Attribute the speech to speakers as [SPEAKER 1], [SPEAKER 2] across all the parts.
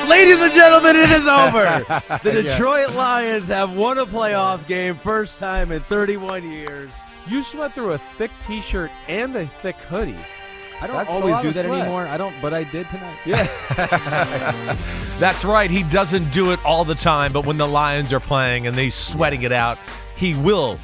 [SPEAKER 1] Ladies and gentlemen, it is over. The Detroit Lions have won a playoff game, first time in 31 years.
[SPEAKER 2] You sweat through a thick T-shirt and a thick hoodie.
[SPEAKER 1] I don't always do that anymore. But I did tonight.
[SPEAKER 2] Yeah.
[SPEAKER 3] That's right. He doesn't do it all the time, but when the Lions are playing and they're sweating it out, he will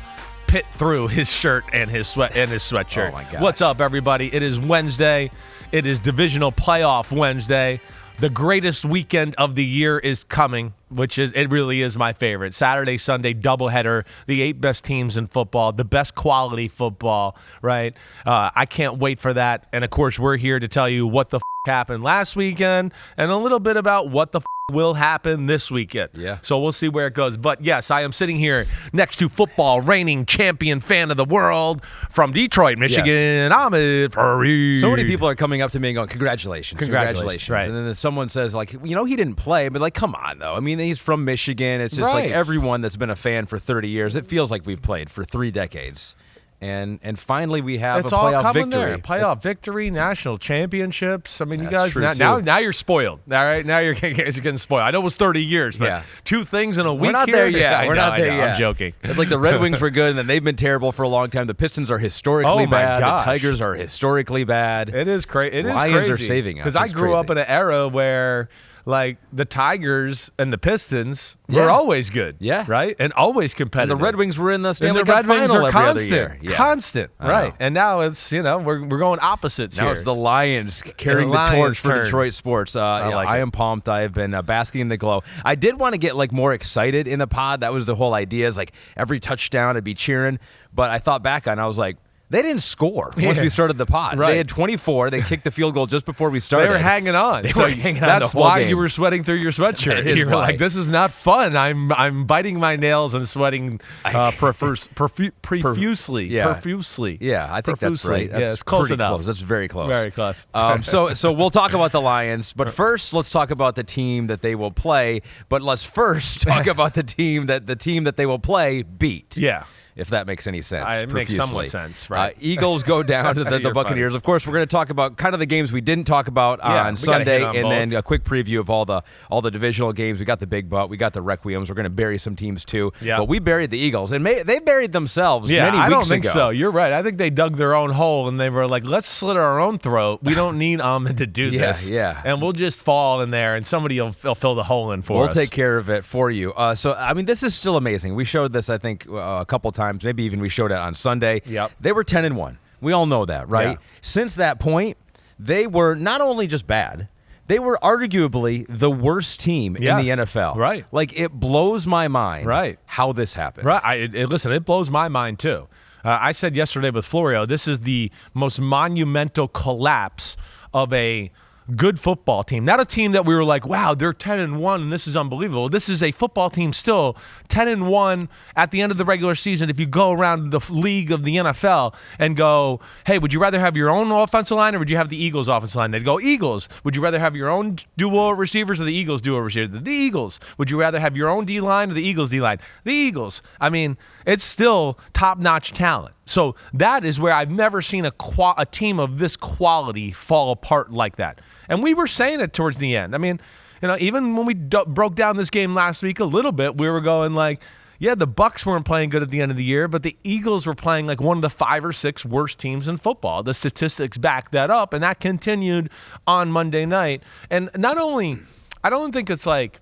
[SPEAKER 3] pit through his shirt and his sweatshirt.
[SPEAKER 1] Oh my God.
[SPEAKER 3] What's up, everybody? It is Wednesday. It is Divisional Playoff Wednesday. The greatest weekend of the year is coming, it really is my favorite. Saturday, Sunday, doubleheader, the 8 best teams in football, the best quality football, right? I can't wait for that. And, of course, we're here to tell you what the happened last weekend and a little bit about what the will happen this weekend.
[SPEAKER 1] Yeah.
[SPEAKER 3] So we'll see where it goes. But, yes, I am sitting here next to football reigning champion fan of the world from Detroit, Michigan, Ahmed.
[SPEAKER 1] So many people are coming up to me and going, congratulations.
[SPEAKER 3] Right.
[SPEAKER 1] And then someone says, like, he didn't play, but, like, come on, though. I mean, he's from Michigan. It's just like everyone that's been a fan for 30 years. It feels like we've played for 3 decades. And finally we have a playoff victory.
[SPEAKER 3] Playoff victory, national championships. I mean, you
[SPEAKER 1] That's
[SPEAKER 3] guys,
[SPEAKER 1] true,
[SPEAKER 3] now you're spoiled. All right, now you're getting spoiled. I know it was 30 years, but 2 things in a week.
[SPEAKER 1] We're not
[SPEAKER 3] here?
[SPEAKER 1] there yet.
[SPEAKER 3] We're not there yet. I'm joking.
[SPEAKER 1] It's like the Red Wings were good, and then they've been terrible for a long time. The Pistons are historically bad.
[SPEAKER 3] Gosh.
[SPEAKER 1] The Tigers are historically bad.
[SPEAKER 3] It is crazy.
[SPEAKER 1] Lions are saving us.
[SPEAKER 3] Because I grew up in an era where, like, the Tigers and the Pistons were always good.
[SPEAKER 1] Yeah.
[SPEAKER 3] Right? And always competitive.
[SPEAKER 1] And the Red Wings were in the Stanley
[SPEAKER 3] and the
[SPEAKER 1] Cup
[SPEAKER 3] Red Wings
[SPEAKER 1] final
[SPEAKER 3] are
[SPEAKER 1] every
[SPEAKER 3] constant.
[SPEAKER 1] other year.
[SPEAKER 3] Constant. Right. And now it's, we're going opposites
[SPEAKER 1] now
[SPEAKER 3] here.
[SPEAKER 1] It's the Lions carrying the torch for Detroit sports. I am pumped. I have been basking in the glow. I did want to get more excited in the pod. That was the whole idea, is like every touchdown I'd be cheering. But I thought back on, I was like, they didn't score once we started the pod.
[SPEAKER 3] Right.
[SPEAKER 1] They had 24. They kicked the field goal just before we started.
[SPEAKER 3] They were hanging on.
[SPEAKER 1] That's
[SPEAKER 3] why you were sweating through your sweatshirt. You were like, this is not fun. I'm biting my nails and sweating profusely. Profusely.
[SPEAKER 1] Yeah, I think that's right. That's
[SPEAKER 3] it's close enough.
[SPEAKER 1] Close. That's very close.
[SPEAKER 3] Very close.
[SPEAKER 1] So we'll talk about the Lions, but first let's talk about the team that they will play. But let's first talk about the team that they will play beat.
[SPEAKER 3] Yeah.
[SPEAKER 1] If that makes any sense.
[SPEAKER 3] It makes somewhat sense, right?
[SPEAKER 1] Eagles go down to the Buccaneers.
[SPEAKER 3] Funny.
[SPEAKER 1] Of course, we're going to talk about kind of the games we didn't talk about on Sunday, and then a quick preview of all the divisional games. We got the Big Butt, we got the Requiems. We're going to bury some teams too.
[SPEAKER 3] Yeah.
[SPEAKER 1] But we buried the Eagles, and they buried themselves many weeks ago.
[SPEAKER 3] I don't think so. You're right. I think they dug their own hole, and they were like, let's slit our own throat. We don't need Ahmed to do this.
[SPEAKER 1] Yeah.
[SPEAKER 3] And we'll just fall in there, and somebody will fill the hole in for us.
[SPEAKER 1] We'll take care of it for you. So, I mean, this is still amazing. We showed this, I think, a couple times. Maybe even we showed it on Sunday.
[SPEAKER 3] Yep.
[SPEAKER 1] They were 10-1. We all know that, right?
[SPEAKER 3] Yeah.
[SPEAKER 1] Since that point, they were not only just bad, they were arguably the worst team in the NFL.
[SPEAKER 3] Right.
[SPEAKER 1] Like, it blows my mind how this happened.
[SPEAKER 3] Right. Listen, it blows my mind too. I said yesterday with Florio, this is the most monumental collapse of a good football team. Not a team that we were like, wow, they're 10-1 and this is unbelievable. This is a football team still 10-1 at the end of the regular season. If you go around the league of the NFL and go, hey, would you rather have your own offensive line or would you have the Eagles offensive line? They'd go, Eagles. Would you rather have your own duo receivers or the Eagles duo receivers? The Eagles. Would you rather have your own D-line or the Eagles D-line? The Eagles. I mean, it's still top-notch talent. So that is where I've never seen a team of this quality fall apart like that. And we were saying it towards the end. I mean, even when we broke down this game last week a little bit, we were going like, yeah, the Bucs weren't playing good at the end of the year, but the Eagles were playing like one of the 5 or 6 worst teams in football. The statistics back that up, and that continued on Monday night. And not only, I don't think it's like,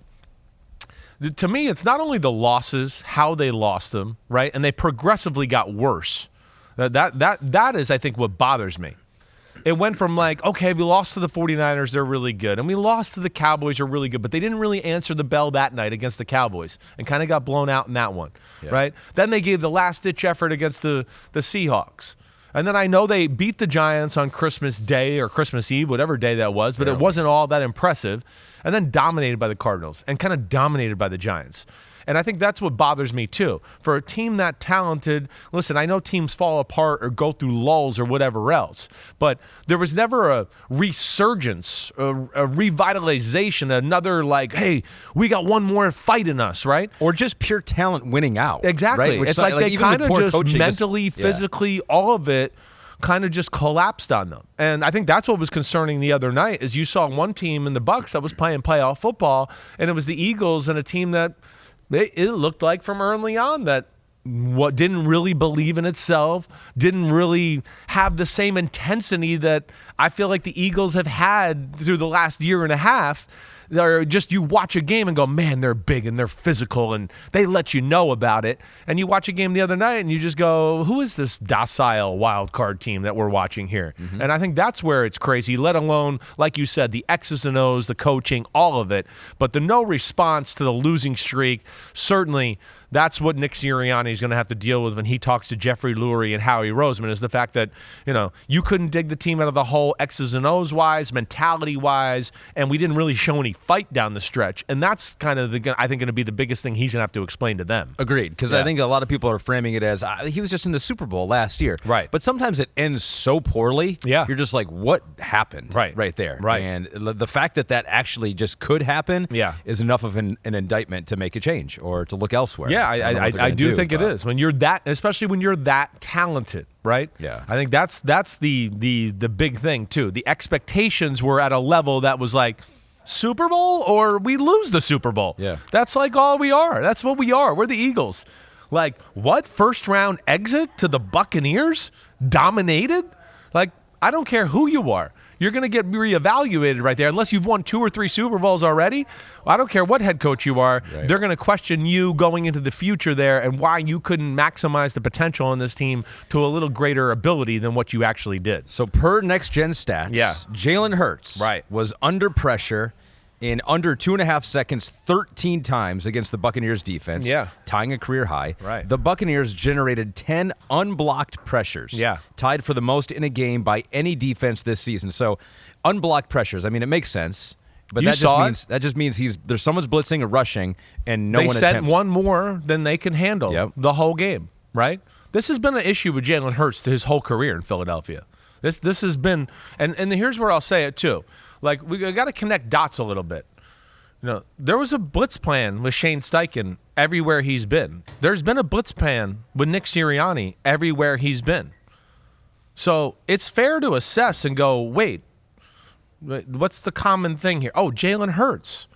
[SPEAKER 3] to me, it's not only the losses, how they lost them, right? And they progressively got worse. That is, I think, what bothers me. It went from like, okay, we lost to the 49ers, they're really good. And we lost to the Cowboys, they're really good. But they didn't really answer the bell that night against the Cowboys and kind of got blown out in that one, right? Then they gave the last-ditch effort against the Seahawks. And then I know they beat the Giants on Christmas Day or Christmas Eve, whatever day that was, but it wasn't all that impressive. And then dominated by the Cardinals and kind of dominated by the Giants. And I think that's what bothers me too. For a team that talented, listen, I know teams fall apart or go through lulls or whatever else, but there was never a resurgence, a revitalization, another like, hey, we got one more fight in us, right?
[SPEAKER 1] Or just pure talent winning out.
[SPEAKER 3] Exactly.
[SPEAKER 1] Right?
[SPEAKER 3] It's like they kind of just mentally, physically, all of it kind of just collapsed on them. And I think that's what was concerning the other night is you saw one team in the Bucs that was playing playoff football, and it was the Eagles and a team that it looked like from early on that what didn't really believe in itself, didn't really have the same intensity that I feel like the Eagles have had through the last year and a half. They're just, you watch a game and go, man, they're big and they're physical and they let you know about it. And you watch a game the other night and you just go, who is this docile wild card team that we're watching here? Mm-hmm. And I think that's where it's crazy, let alone, like you said, the X's and O's, the coaching, all of it. But the no response to the losing streak, certainly that's what Nick Sirianni is going to have to deal with when he talks to Jeffrey Lurie and Howie Roseman, is the fact that, you couldn't dig the team out of the hole X's and O's wise, mentality wise, and we didn't really show any fight down the stretch. And that's kind of, I think, going to be the biggest thing he's going to have to explain to them.
[SPEAKER 1] Agreed, because I think a lot of people are framing it as he was just in the Super Bowl last year.
[SPEAKER 3] Right.
[SPEAKER 1] But sometimes it ends so poorly,
[SPEAKER 3] you're
[SPEAKER 1] just like, what happened right there?
[SPEAKER 3] Right.
[SPEAKER 1] And the fact that actually just could happen is enough of an indictment to make a change or to look elsewhere.
[SPEAKER 3] Yeah, I do think it is. When you're that, especially when you're that talented, right?
[SPEAKER 1] Yeah.
[SPEAKER 3] I think that's the big thing too. The expectations were at a level that was like Super Bowl or we lose the Super Bowl.
[SPEAKER 1] Yeah.
[SPEAKER 3] That's like all we are. That's what we are. We're the Eagles. Like, what? First round exit to the Buccaneers? Dominated? Like, I don't care who you are. You're going to get reevaluated right there. Unless you've won 2 or 3 Super Bowls already, I don't care what head coach you are. Right. They're going to question you going into the future there and why you couldn't maximize the potential on this team to a little greater ability than what you actually did.
[SPEAKER 1] So per Next Gen Stats, Jalen Hurts was under pressure in under 2.5 seconds 13 times against the Buccaneers defense, tying a career high.
[SPEAKER 3] Right.
[SPEAKER 1] The Buccaneers generated 10 unblocked pressures, tied for the most in a game by any defense this season. So unblocked pressures, I mean, it makes sense. But that just means there's someone's blitzing or rushing and no one attempts.
[SPEAKER 3] They sent one more than they can handle the whole game, right? This has been an issue with Jalen Hurts his whole career in Philadelphia. This has been, and here's where I'll say it too. Like, we got to connect dots a little bit. There was a blitz plan with Shane Steichen everywhere he's been. There's been a blitz plan with Nick Sirianni everywhere he's been. So it's fair to assess and go, wait, what's the common thing here? Oh, Jalen Hurts,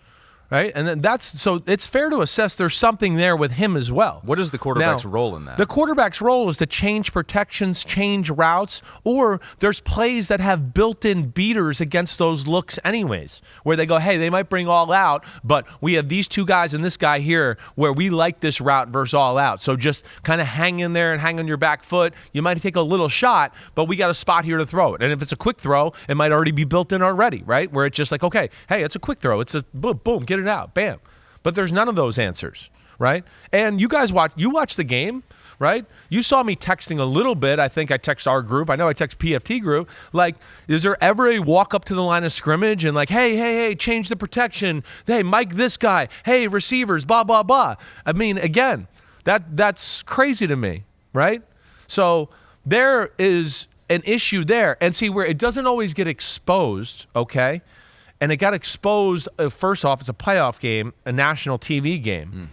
[SPEAKER 3] right? And then so it's fair to assess there's something there with him as well.
[SPEAKER 1] What is the quarterback's role in that?
[SPEAKER 3] The quarterback's role is to change protections, change routes, or there's plays that have built-in beaters against those looks anyways, where they go, hey, they might bring all out, but we have these 2 guys and this guy here where we like this route versus all out. So just kind of hang in there and hang on your back foot. You might take a little shot, but we got a spot here to throw it. And if it's a quick throw, it might already be built in already, right? Where it's just like, okay, hey, it's a quick throw. It's a boom, boom, get it out, bam. But there's none of those answers, right? And you guys watch the game, right? You saw me texting a little bit. I think I text our group. I know I text PFT group. Like, is there ever a walk up to the line of scrimmage and like, hey, change the protection. Hey, Mike this guy. Hey, receivers, blah, blah, blah. I mean, again, that's crazy to me, right? So there is an issue there. And see, where it doesn't always get exposed, okay? And it got exposed, first off, it's a playoff game, a national TV game.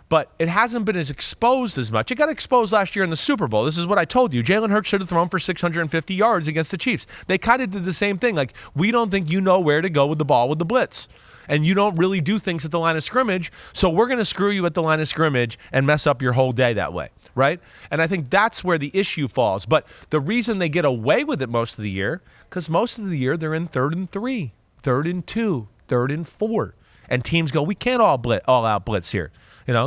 [SPEAKER 3] But it hasn't been as exposed as much. It got exposed last year in the Super Bowl. This is what I told you. Jalen Hurts should have thrown for 650 yards against the Chiefs. They kind of did the same thing. Like, we don't think you know where to go with the ball with the blitz. And you don't really do things at the line of scrimmage, so we're going to screw you at the line of scrimmage and mess up your whole day that way, right? And I think that's where the issue falls. But the reason they get away with it most of the year, because most of the year they're in 3rd and 3. 3rd and 2, 3rd and 4. And teams go, we can't all out blitz here.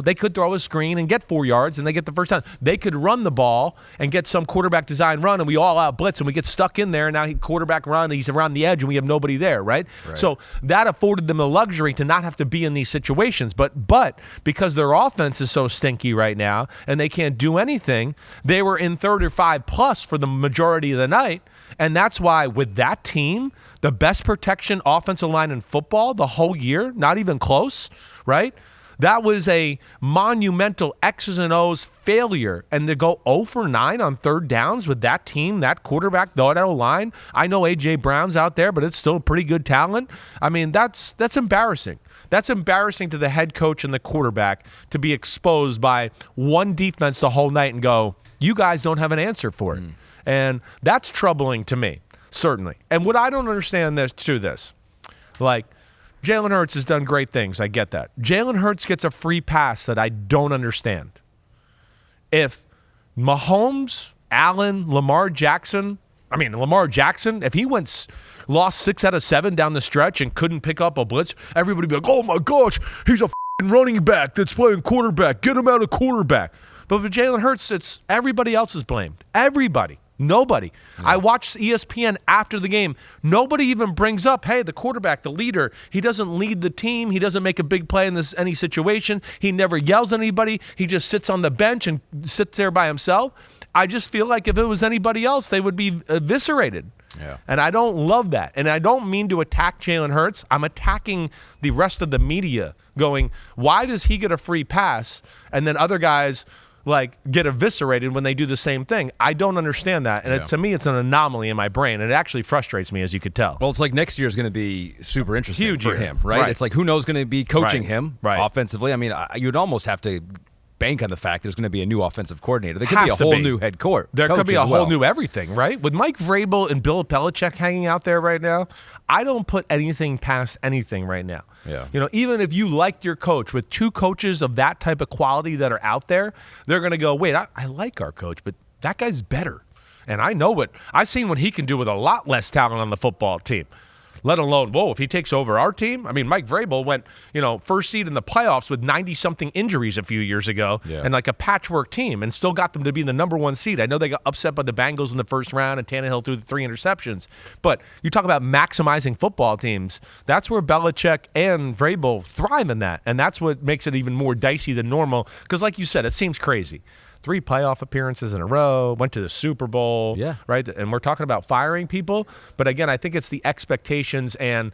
[SPEAKER 3] They could throw a screen and get 4 yards and they get the first down. They could run the ball and get some quarterback design run and we all out blitz and we get stuck in there and now quarterback run, he's around the edge and we have nobody there, right? So that afforded them the luxury to not have to be in these situations. But because their offense is so stinky right now and they can't do anything, they were in 3rd or 5 plus for the majority of the night. And that's why with that team, the best protection offensive line in football the whole year, not even close, right? That was a monumental X's and O's failure. And to go 0 for 9 on 3rd downs with that team, that quarterback, that O-line. I know A.J. Brown's out there, but it's still pretty good talent. I mean, that's embarrassing. That's embarrassing to the head coach and the quarterback to be exposed by one defense the whole night and go, you guys don't have an answer for it. And that's troubling to me, certainly. And what I don't understand this, like, Jalen Hurts has done great things. I get that. Jalen Hurts gets a free pass that I don't understand. If Mahomes, Allen, Lamar Jackson, if he lost 6 out of 7 down the stretch and couldn't pick up a blitz, everybody would be like, oh my gosh, he's a running back that's playing quarterback. Get him out of quarterback. But for Jalen Hurts, it's everybody else is blamed. Everybody. Nobody. Yeah. I watched ESPN after the game. Nobody even brings up, hey, the quarterback, the leader, he doesn't lead the team. He doesn't make a big play in any situation. He never yells at anybody. He just sits on the bench and sits there by himself. I just feel like if it was anybody else, they would be eviscerated. Yeah. And I don't love that. And I don't mean to attack Jalen Hurts. I'm attacking the rest of the media going, why does he get a free pass and then other guys get eviscerated when they do the same thing? I don't understand that. And to me, it's an anomaly in my brain. And it actually frustrates me, as you could tell.
[SPEAKER 1] Well, it's like next year is going to be super interesting
[SPEAKER 3] Huge
[SPEAKER 1] for him, right? It's like who knows going to be coaching him offensively. I mean, you'd almost have to bank on the fact there's going to be a new offensive coordinator. There could be a whole new head coach.
[SPEAKER 3] There could be a whole new everything, right? With Mike Vrabel and Bill Belichick hanging out there right now, I don't put anything past anything right now.
[SPEAKER 1] Yeah.
[SPEAKER 3] Even if you liked your coach, with 2 coaches of that type of quality that are out there, they're going to go, wait, I like our coach, but that guy's better. And I've seen what he can do with a lot less talent on the football team. Let alone, if he takes over our team. I mean, Mike Vrabel went, first seed in the playoffs with 90-something injuries a few years ago and a patchwork team and still got them to be the number 1 seed. I know they got upset by the Bengals in the first round and Tannehill threw the 3 interceptions. But you talk about maximizing football teams. That's where Belichick and Vrabel thrive in that. And that's what makes it even more dicey than normal because, like you said, it seems crazy. 3 playoff appearances in a row, went to the Super Bowl, right? And we're talking about firing people. But again, I think it's the expectations and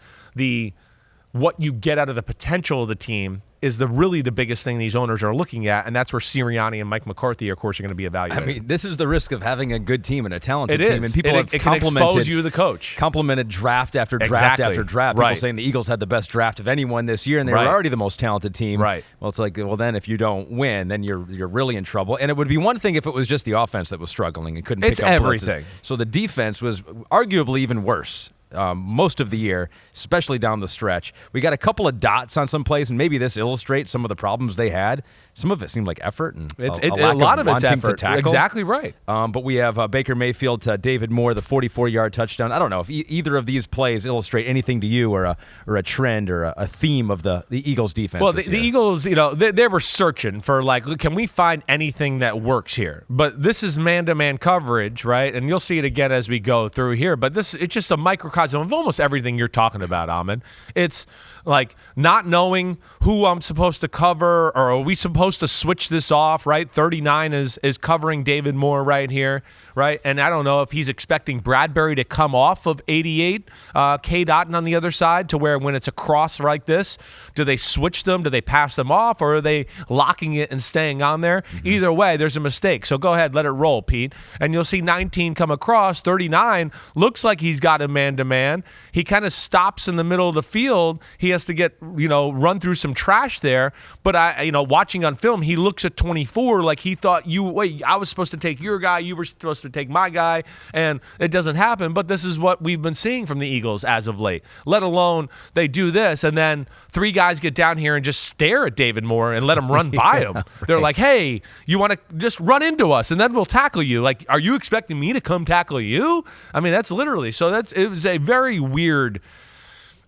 [SPEAKER 3] what you get out of the potential of the team is really the biggest thing these owners are looking at, and that's where Sirianni and Mike McCarthy, of course, are going to be evaluated.
[SPEAKER 1] I mean, this is the risk of having a good team and a talented
[SPEAKER 3] team.
[SPEAKER 1] And people have
[SPEAKER 3] it can expose you, the coach.
[SPEAKER 1] Complimented draft after draft after draft. People saying the Eagles had the best draft of anyone this year, and they were already the most talented team.
[SPEAKER 3] Right.
[SPEAKER 1] Well, it's like, then if you don't win, then you're really in trouble. And it would be one thing if it was just the offense that was struggling and couldn't pick up
[SPEAKER 3] everything.
[SPEAKER 1] Blitzes. So the defense was arguably even worse. Most of the year, especially down the stretch. We got a couple of dots on some plays, and maybe this illustrates some of the problems they had. Some of it seemed like effort and a lot of it's effort. To tackle.
[SPEAKER 3] Exactly right.
[SPEAKER 1] But we have Baker Mayfield to David Moore, the 44-yard touchdown. I don't know if either of these plays illustrate anything to you or a trend or a theme of the Eagles defense.
[SPEAKER 3] Well, the Eagles, they were searching for can we find anything that works here? But this is man-to-man coverage, right? And you'll see it again as we go through here. But it's just a microcosm of almost everything you're talking about, Ahmed. It's like not knowing who I'm supposed to cover, or are we supposed to switch this off, right? 39 is covering David Moore right here, right? And I don't know if he's expecting Bradbury to come off of 88, K. Dotton on the other side, to where when it's a cross like this, do they switch them? Do they pass them off? Or are they locking it and staying on there? Mm-hmm. Either way, there's a mistake. So go ahead, let it roll, Pete. And you'll see 19 come across. 39 looks like he's got a man-to-man. He kind of stops in the middle of the field. He has to get, run through some trash there. But watching on film, he looks at 24 like he thought, I was supposed to take your guy, you were supposed to take my guy, and it doesn't happen. But this is what we've been seeing from the Eagles as of late, let alone they do this, and then 3 guys get down here and just stare at David Moore and let him run by him. Right. They're like, hey, you want to just run into us, and then we'll tackle you. Like, are you expecting me to come tackle you? I mean, that's literally, it was a very weird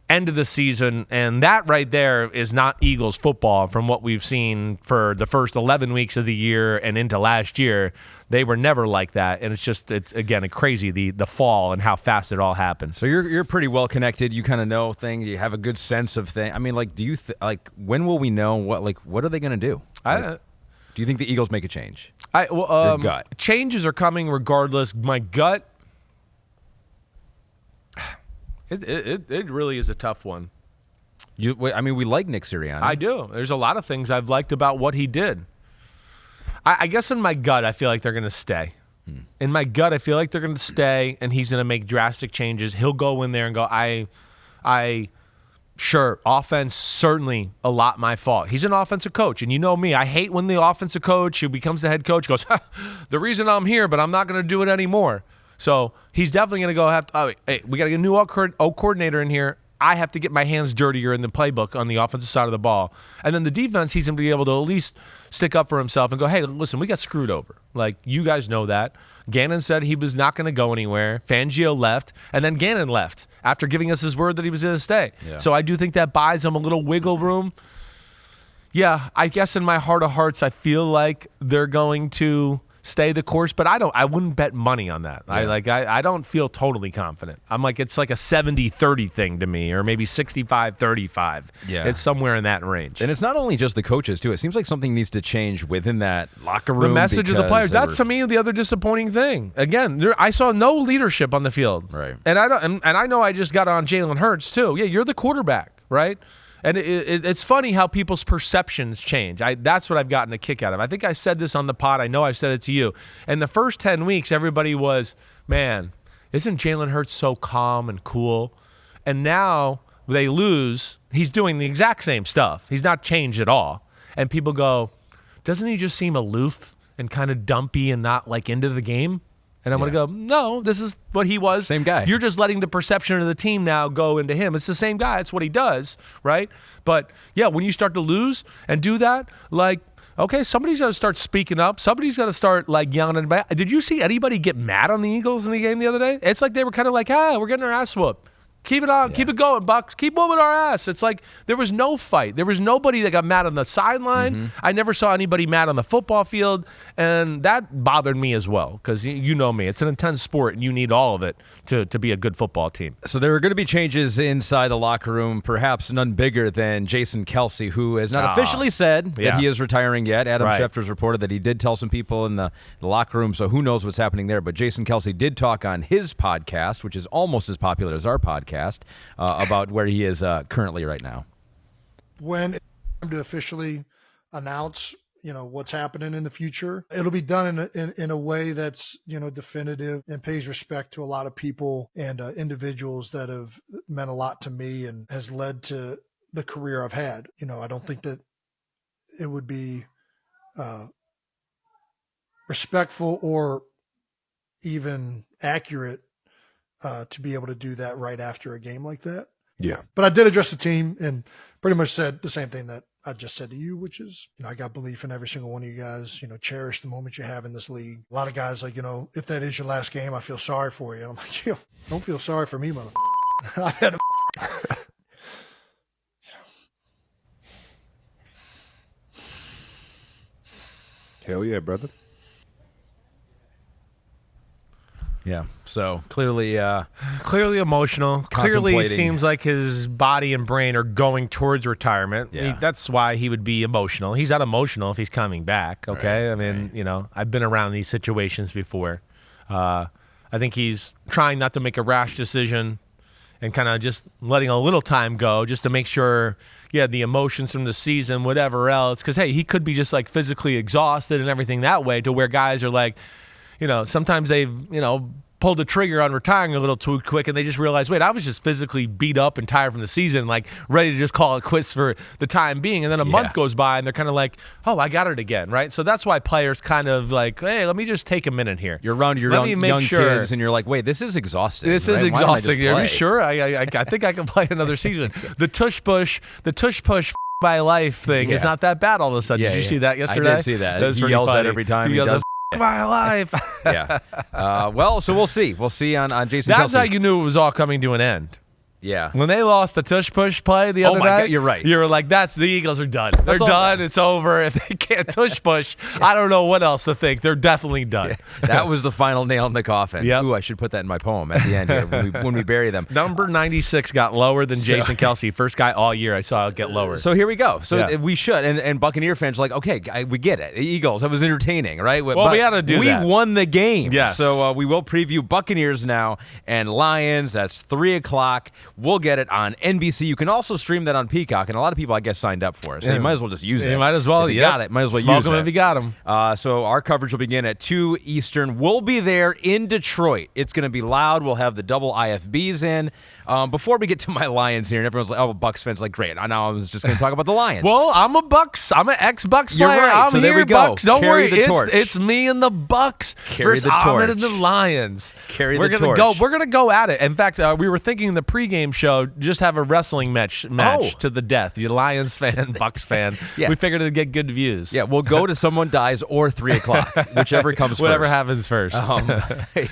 [SPEAKER 3] end of the season, and that right there is not Eagles football from what we've seen for the first 11 weeks of the year and into last year. They were never like that, and it's again crazy the fall and how fast it all happened.
[SPEAKER 1] So you're pretty well connected. You kind of know things. You have a good sense of things. I mean, do you when will we know what are they going to do? Do you think the Eagles make a change? Your gut.
[SPEAKER 3] Changes are coming regardless. My gut. It really is a tough one.
[SPEAKER 1] We like Nick Sirianni.
[SPEAKER 3] I do. There's a lot of things I've liked about what he did. I guess in my gut, I feel like they're going to stay. In my gut, I feel like they're going to stay, and he's going to make drastic changes. He'll go in there and go, I Sure, offense, certainly a lot my fault. He's an offensive coach, and you know me. I hate when the offensive coach who becomes the head coach goes, the reason I'm here, but I'm not going to do it anymore. So he's definitely going to go, hey, we got to get a new coordinator in here. I have to get my hands dirtier in the playbook on the offensive side of the ball. And then the defense, he's going to be able to at least stick up for himself and go, hey, listen, we got screwed over. Like, you guys know that. Gannon said he was not going to go anywhere. Fangio left, and then Gannon left after giving us his word that he was going to stay. Yeah. So I do think that buys him a little wiggle room. Yeah, I guess in my heart of hearts, I feel like they're going to stay the course, but I wouldn't bet money on that. Yeah. I don't feel totally confident. I'm like, it's like a 70-30 thing to me, or maybe 65-35. Yeah. It's somewhere in that range.
[SPEAKER 1] And it's not only just the coaches too. It seems like something needs to change within that locker room.
[SPEAKER 3] The message of the players. That's to me the other disappointing thing. Again, I saw no leadership on the field.
[SPEAKER 1] Right.
[SPEAKER 3] And I know I just got on Jalen Hurts too. Yeah, you're the quarterback, right? And it's funny how people's perceptions change. That's what I've gotten a kick out of. I think I said this on the pod. I know I've said it to you. In the first 10 weeks, everybody was, man, isn't Jalen Hurts so calm and cool? And now they lose. He's doing the exact same stuff. He's not changed at all. And people go, doesn't he just seem aloof and kind of dumpy and not like into the game? And I'm going to go, no, this is what he was.
[SPEAKER 1] Same guy.
[SPEAKER 3] You're just letting the perception of the team now go into him. It's the same guy. It's what he does, right? But, yeah, when you start to lose and do that, like, okay, somebody's got to start speaking up. Somebody's got to start, like, yelling. Did you see anybody get mad on the Eagles in the game the other day? It's like they were kind of like, we're getting our ass whooped. Keep it on. Yeah. Keep it going, Bucs. Keep whooping our ass. It's like there was no fight. There was nobody that got mad on the sideline. Mm-hmm. I never saw anybody mad on the football field, and that bothered me as well because you know me. It's an intense sport, and you need all of it to be a good football team.
[SPEAKER 1] So there are going to be changes inside the locker room, perhaps none bigger than Jason Kelce, who has not officially said that he is retiring yet. Adam Schefter's reported that he did tell some people in the locker room, so who knows what's happening there. But Jason Kelce did talk on his podcast, which is almost as popular as our podcast, about where he is currently right now.
[SPEAKER 4] When it's time to officially announce, what's happening in the future, it'll be done in a way that's, definitive and pays respect to a lot of people and individuals that have meant a lot to me and has led to the career I've had. I don't think that it would be respectful or even accurate to be able to do that right after a game like that.
[SPEAKER 5] Yeah.
[SPEAKER 4] But I did address the team and pretty much said the same thing that I just said to you, which is, I got belief in every single one of you guys, cherish the moment you have in this league. A lot of guys like, if that is your last game, I feel sorry for you. And I'm like, don't feel sorry for me, motherfucker. I've had
[SPEAKER 5] Hell yeah, brother.
[SPEAKER 1] Yeah, so clearly
[SPEAKER 3] emotional. Clearly seems like his body and brain are going towards retirement.
[SPEAKER 1] Yeah.
[SPEAKER 3] That's why he would be emotional. He's not emotional if he's coming back, okay?
[SPEAKER 1] Right,
[SPEAKER 3] I mean, I've been around these situations before. I think he's trying not to make a rash decision and kind of just letting a little time go just to make sure, the emotions from the season, whatever else. Because, hey, he could be just, like, physically exhausted and everything that way to where guys are like, sometimes they've, pulled the trigger on retiring a little too quick and they just realize, wait, I was just physically beat up and tired from the season, like ready to just call it quits for the time being. And then a month goes by and they're kind of like, oh, I got it again, right? So that's why players kind of like, hey, let me just take a minute here.
[SPEAKER 1] You're around your young kids and you're like, wait, this is exhausting.
[SPEAKER 3] This is exhausting. Are you sure? I think I can play another season. The tush push my life thing is not that bad all of a sudden. Did you see that yesterday?
[SPEAKER 1] I did see that.
[SPEAKER 3] He
[SPEAKER 1] yells at every time he does.
[SPEAKER 3] My life.
[SPEAKER 1] Yeah. Well, so we'll see. We'll see on Jason Kelce.
[SPEAKER 3] That's how you knew it was all coming to an end.
[SPEAKER 1] Yeah.
[SPEAKER 3] When they lost the tush-push play the other night.
[SPEAKER 1] God, you're right.
[SPEAKER 3] You were like, the Eagles are done. They're done. It's over. If they can't tush-push, I don't know what else to think. They're definitely done.
[SPEAKER 1] Yeah. That was the final nail in the coffin.
[SPEAKER 3] Yep.
[SPEAKER 1] Ooh, I should put that in my poem at the end here when we bury them.
[SPEAKER 3] Number 96 got lower than Jason Kelce. First guy all year I saw it get lower.
[SPEAKER 1] So here we go. So we should. And Buccaneer fans are like, okay, we get it. Eagles, that was entertaining, right?
[SPEAKER 3] Well, we had to do that.
[SPEAKER 1] We won the game.
[SPEAKER 3] Yes.
[SPEAKER 1] So we will preview Buccaneers now and Lions. That's 3 o'clock. We'll get it on NBC. You can also stream that on Peacock, and a lot of people, I guess, signed up for it. So you might as well just use it.
[SPEAKER 3] You might as well.
[SPEAKER 1] If you got it, might as well
[SPEAKER 3] Smoke
[SPEAKER 1] use
[SPEAKER 3] them
[SPEAKER 1] it.
[SPEAKER 3] if you got them.
[SPEAKER 1] So our coverage will begin at 2 Eastern. We'll be there in Detroit. It's going to be loud. We'll have the double IFBs in. Before we get to my Lions here, and everyone's like, "Oh, Bucs fans," like, great. I know I was just going to talk about the Lions.
[SPEAKER 3] Well, I'm an ex-Bucs player.
[SPEAKER 1] You're right.
[SPEAKER 3] I'm
[SPEAKER 1] so
[SPEAKER 3] here,
[SPEAKER 1] there we go.
[SPEAKER 3] Bucs. Don't
[SPEAKER 1] Carry
[SPEAKER 3] worry.
[SPEAKER 1] the torch.
[SPEAKER 3] It's me and the Bucs versus
[SPEAKER 1] the torch.
[SPEAKER 3] Ahmed and the Lions.
[SPEAKER 1] Carry
[SPEAKER 3] we're
[SPEAKER 1] the
[SPEAKER 3] gonna
[SPEAKER 1] torch.
[SPEAKER 3] We're gonna go at it. In fact, we were thinking in the pregame show just have a wrestling match to the death. You Lions fan, Bucs fan.
[SPEAKER 1] Yeah.
[SPEAKER 3] We figured it'd get good views.
[SPEAKER 1] Yeah, we'll go to someone dies or 3 o'clock, whichever comes first.
[SPEAKER 3] Whatever happens first.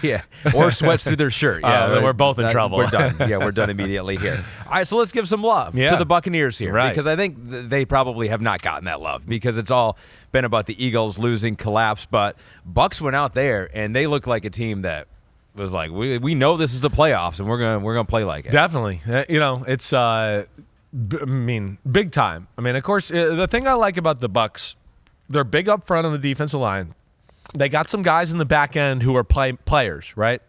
[SPEAKER 1] Yeah, or sweats through their shirt. Yeah,
[SPEAKER 3] we're both in trouble.
[SPEAKER 1] We're done. Yeah, we're done immediately here. All right, so let's give some love to the Buccaneers here,
[SPEAKER 3] right?
[SPEAKER 1] Because I think they probably have not gotten that love because it's all been about the Eagles losing, collapse. But Bucs went out there and they look like a team that was like, we know this is the playoffs and we're gonna play like it.
[SPEAKER 3] Definitely, it's big time. I mean, of course, the thing I like about the Bucs, they're big up front on the defensive line. They got some guys in the back end who are players, right?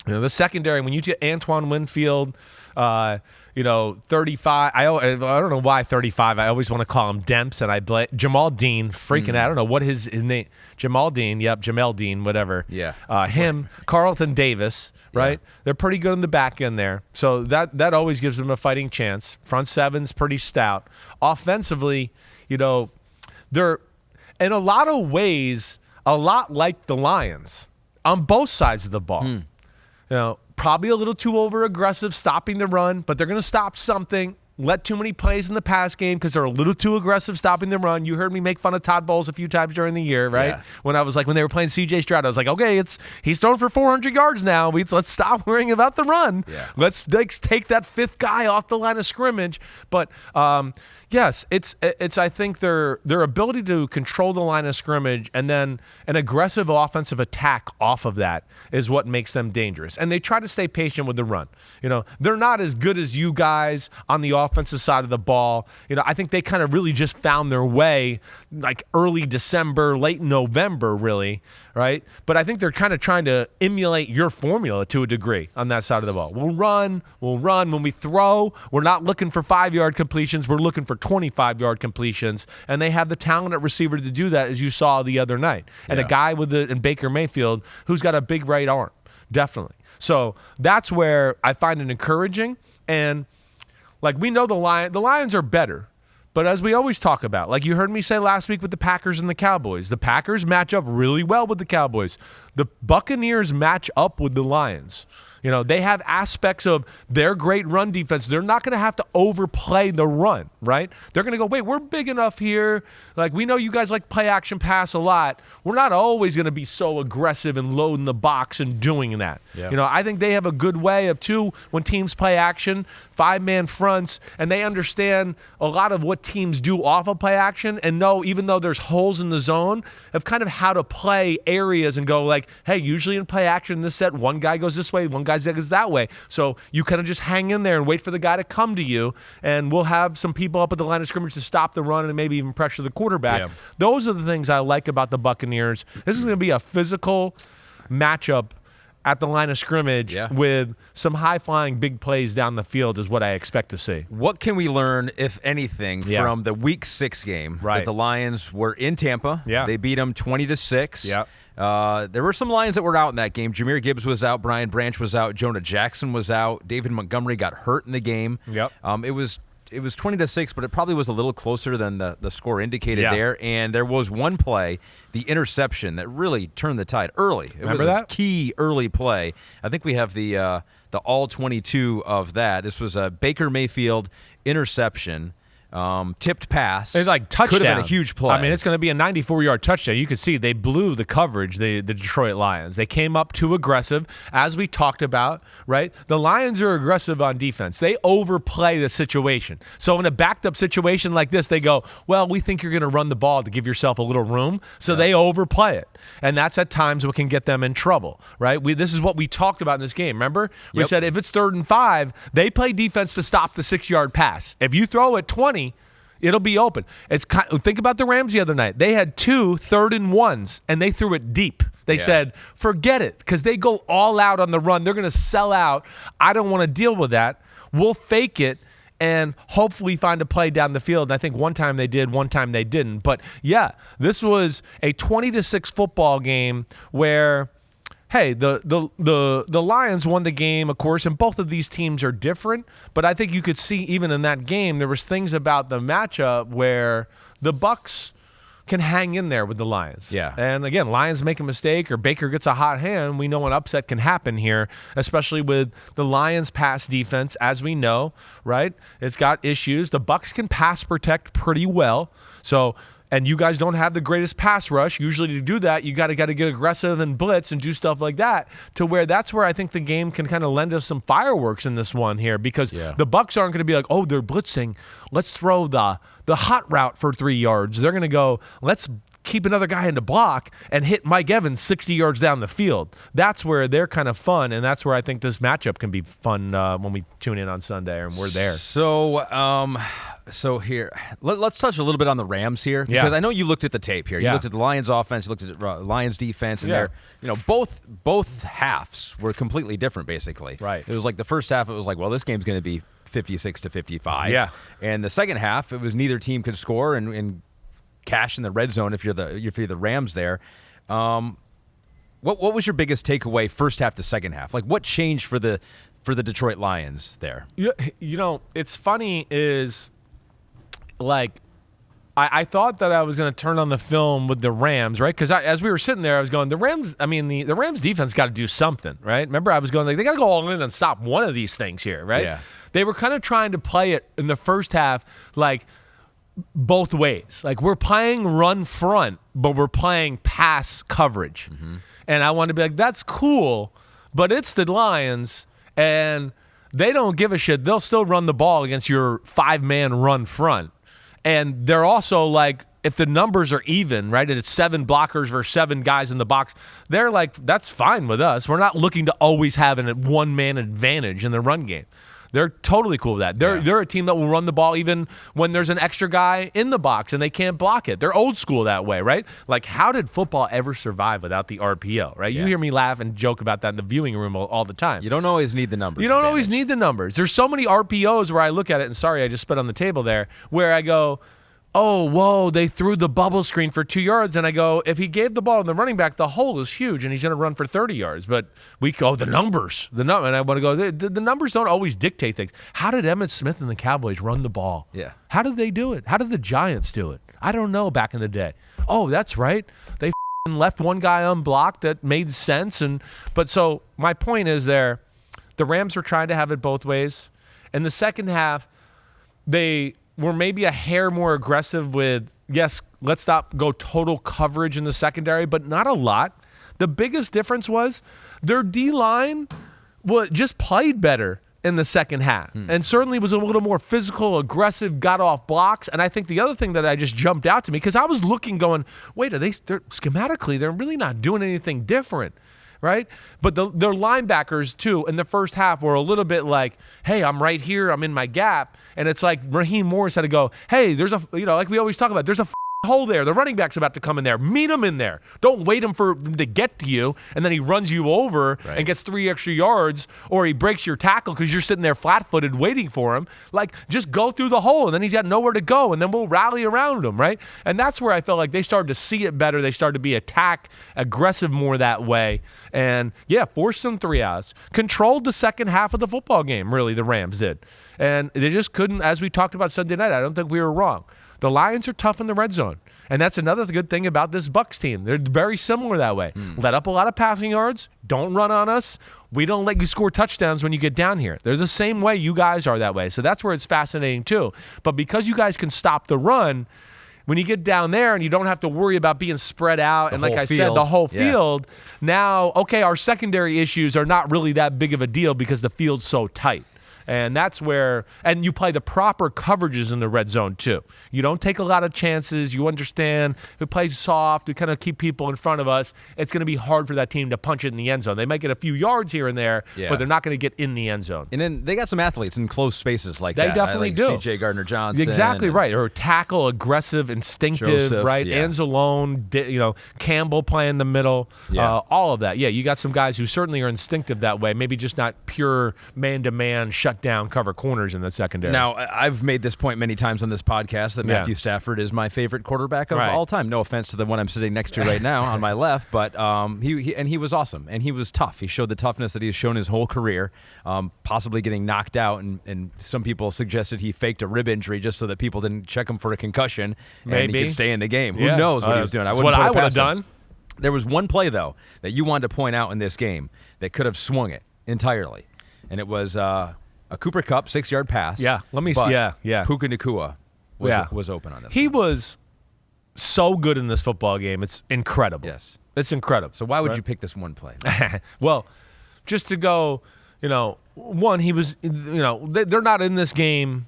[SPEAKER 3] The secondary, when you get Antoine Winfield, 35. I don't know why 35. I always want to call him Demps, and I blame Jamal Dean. Freaking, I don't know what his name. Jamal Dean. Yep, Jamel Dean. Whatever.
[SPEAKER 1] Yeah.
[SPEAKER 3] Him, Carlton Davis. Right. Yeah. They're pretty good in the back end there, so that always gives them a fighting chance. Front seven's pretty stout. Offensively, they're in a lot of ways a lot like the Lions on both sides of the ball. Probably a little too over-aggressive stopping the run, but they're going to stop something. Let too many plays in the pass game because they're a little too aggressive stopping the run. You heard me make fun of Todd Bowles a few times during the year, right? Yeah. When they were playing C.J. Stroud, I was like, okay, he's thrown for 400 yards now. Let's stop worrying about the run. Yeah. Let's take that fifth guy off the line of scrimmage. But yes, it's I think their ability to control the line of scrimmage and then an aggressive offensive attack off of that is what makes them dangerous. And they try to stay patient with the run. They're not as good as you guys on the offensive side of the ball. I think they kind of really just found their way like early December, late November, really, right? But I think they're kind of trying to emulate your formula to a degree on that side of the ball. We'll run. When we throw, we're not looking for 5-yard completions. We're looking for 25-yard completions, and they have the talent at receiver to do that, as you saw the other night. And a guy in Baker Mayfield who's got a big right arm, definitely. So that's where I find it encouraging. And like we know the Lions are better, but as we always talk about, like you heard me say last week with the Packers and the Cowboys, the Packers match up really well with the Cowboys. The Buccaneers match up with the Lions. They have aspects of their great run defense. They're not going to have to overplay the run, right? They're going to go, wait, we're big enough here. Like, we know you guys like play action pass a lot. We're not always going to be so aggressive and loading the box and doing that. Yeah. I think they have a good way of, too, when teams play action, 5-man fronts, and they understand a lot of what teams do off of play action and know, even though there's holes in the zone, of kind of how to play areas and go like, hey, usually in play action in this set, one guy goes this way, one guy goes that way. So you kind of just hang in there and wait for the guy to come to you, and we'll have some people up at the line of scrimmage to stop the run and maybe even pressure the quarterback. Yeah. Those are the things I like about the Buccaneers. This is going to be a physical matchup at the line of scrimmage with some high-flying big plays down the field is what I expect to see.
[SPEAKER 1] What can we learn, if anything, from the Week 6 game?
[SPEAKER 3] Right.
[SPEAKER 1] That the Lions were in Tampa.
[SPEAKER 3] Yeah.
[SPEAKER 1] They beat them 20-6.
[SPEAKER 3] Yeah.
[SPEAKER 1] There were some Lions that were out in that game. Jameer Gibbs was out. Brian Branch was out. Jonah Jackson was out. David Montgomery got hurt in the game.
[SPEAKER 3] Yep.
[SPEAKER 1] It was 20-6, but it probably was a little closer than the score indicated there. And there was one play, the interception, that really turned the tide early.
[SPEAKER 3] Remember
[SPEAKER 1] was
[SPEAKER 3] that?
[SPEAKER 1] A key early play. I think we have the all 22 of that. This was a Baker Mayfield interception. Tipped pass.
[SPEAKER 3] It's like touchdown.
[SPEAKER 1] Could have been a huge play.
[SPEAKER 3] I mean, it's going to be a 94-yard touchdown. You can see they blew the coverage, the Detroit Lions. They came up too aggressive, as we talked about, right? The Lions are aggressive on defense. They overplay the situation. So in a backed-up situation like this, they go, well, we think you're going to run the ball to give yourself a little room, so they overplay it. And that's at times what can get them in trouble, right? This is what we talked about in this game, remember? We said if it's 3rd and 5, they play defense to stop the 6-yard pass. If you throw it 20, it'll be open. Think about the Rams the other night. They had 2 3rd and 1s, and they threw it deep. They said, forget it, because they go all out on the run. They're going to sell out. I don't want to deal with that. We'll fake it and hopefully find a play down the field. And I think one time they did, one time they didn't. But, yeah, this was a 20-6 football game where – hey, the Lions won the game, of course, and both of these teams are different. But I think you could see even in that game, there was things about the matchup where the Bucs can hang in there with the Lions.
[SPEAKER 1] Yeah.
[SPEAKER 3] And again, Lions make a mistake or Baker gets a hot hand. We know an upset can happen here, especially with the Lions pass defense, as we know, right? It's got issues. The Bucs can pass protect pretty well. So, and you guys don't have the greatest pass rush. Usually to do that, you got to get aggressive and blitz and do stuff like that, to where that's where I think the game can kind of lend us some fireworks in this one here, because the Bucs aren't going to be like, oh, they're blitzing, let's throw the hot route for 3 yards. They're going to go, let's keep another guy in the block and hit Mike Evans 60 yards down the field. That's where they're kind of fun, and that's where I think this matchup can be fun when we tune in on Sunday and we're there.
[SPEAKER 1] So here, let's touch a little bit on the Rams here, because I know you looked at the tape here. You looked at the Lions offense, you looked at the Lions defense, and they're, both halves were completely different, basically.
[SPEAKER 3] Right.
[SPEAKER 1] It was like the first half, it was like, well, this game's going to be 56-55. Yeah. And the second half, it was neither team could score and cash in the red zone if you're the Rams there. What was your biggest takeaway first half to second half? Like, what changed for the Detroit Lions there?
[SPEAKER 3] It's funny is, like, I thought that I was going to turn on the film with the Rams, right? Because as we were sitting there, I was going, the Rams defense got to do something, right? Remember, I was going, like, they got to go all in and stop one of these things here, right? Yeah. They were kind of trying to play it in the first half, like, both ways. Like, we're playing run front, but we're playing pass coverage. Mm-hmm. And I wanted to be like, that's cool, but it's the Lions, and they don't give a shit. They'll still run the ball against your 5-man run front. And they're also like, if the numbers are even, right, and it's 7 blockers versus 7 guys in the box, they're like, that's fine with us. We're not looking to always have a 1-man advantage in the run game. They're totally cool with that. They're a team that will run the ball even when there's an extra guy in the box and they can't block it. They're old school that way, right? Like, how did football ever survive without the RPO, right? You hear me laugh and joke about that in the viewing room all the time.
[SPEAKER 1] You don't always need the numbers.
[SPEAKER 3] You don't always need the numbers. There's so many RPOs where I look at it, and sorry, I just spit on the table there, where I go, oh, whoa, they threw the bubble screen for 2 yards. And I go, if he gave the ball to the running back, the hole is huge, and he's going to run for 30 yards. But we go, the numbers. And I want to go, the numbers don't always dictate things. How did Ahmed Smith and the Cowboys run the ball? Yeah. How did they do it? How did the Giants do it? I don't know back in the day. Oh, that's right. They left one guy unblocked that made sense. But so my point is the Rams were trying to have it both ways. In the second half, they were maybe a hair more aggressive with, yes, let's not go total coverage in the secondary, but not a lot. The biggest difference was their D-line just played better in the second half, and certainly was a little more physical, aggressive, got off blocks. And I think the other thing that I just jumped out to me, because I was looking going, wait, they're schematically, they're really not doing anything different. Right? But their linebackers, too, in the first half were a little bit like, hey, I'm right here, I'm in my gap. And it's like Raheem Morris had to go, hey, there's like we always talk about, there's a hole there. The running back's about to come in there. Meet him in there. Don't wait him for him to get to you, and then he runs you over and gets 3 extra yards, or he breaks your tackle because you're sitting there flat-footed waiting for him. Like, just go through the hole, and then he's got nowhere to go, and then we'll rally around him, right? And that's where I felt like they started to see it better. They started to be aggressive more that way. And, forced some 3-outs. Controlled the second half of the football game, really, the Rams did. And they just couldn't, as we talked about Sunday night, I don't think we were wrong. The Lions are tough in the red zone. And that's another good thing about this Bucs team. They're very similar that way. Let up a lot of passing yards. Don't run on us. We don't let you score touchdowns when you get down here. They're the same way you guys are that way. So that's where it's fascinating too. But because you guys can stop the run, when you get down there and you don't have to worry about being spread out, and like I said, the whole field, now, okay, our secondary issues are not really that big of a deal because the field's so tight. And that's where, and you play the proper coverages in the red zone too. You don't take a lot of chances. You understand. We play soft. We kind of keep people in front of us. It's going to be hard for that team to punch it in the end zone. They might get a few yards here and there, but they're not going to get in the end zone.
[SPEAKER 1] And then they got some athletes in close spaces like
[SPEAKER 3] that.
[SPEAKER 1] They
[SPEAKER 3] definitely
[SPEAKER 1] like
[SPEAKER 3] do.
[SPEAKER 1] C.J. Gardner-Johnson.
[SPEAKER 3] Exactly right. Or tackle, aggressive, instinctive, Joseph, right? Anzalone, Campbell playing the middle, all of that. Yeah, you got some guys who certainly are instinctive that way. Maybe just not pure man-to-man shut shut down cover corners in the secondary.
[SPEAKER 1] Now, I've made this point many times on this podcast that Matthew Stafford is my favorite quarterback of all time. No offense to the one I'm sitting next to right now on my left, but he was awesome, and he was tough. He showed the toughness that he has shown his whole career, possibly getting knocked out, and some people suggested he faked a rib injury just so that people didn't check him for a concussion, and he could stay in the game. Who knows what he was doing?
[SPEAKER 3] That's what I would have done.
[SPEAKER 1] There was one play, though, that you wanted to point out in this game that could have swung it entirely, and it was a Cooper Kupp 6-yard pass.
[SPEAKER 3] Yeah, let me see. Yeah.
[SPEAKER 1] Puka Nacua was open on this.
[SPEAKER 3] He was so good in this football game. It's incredible.
[SPEAKER 1] Yes.
[SPEAKER 3] It's incredible.
[SPEAKER 1] So why would you pick this one play?
[SPEAKER 3] Well, just to go, one, he was, they're not in this game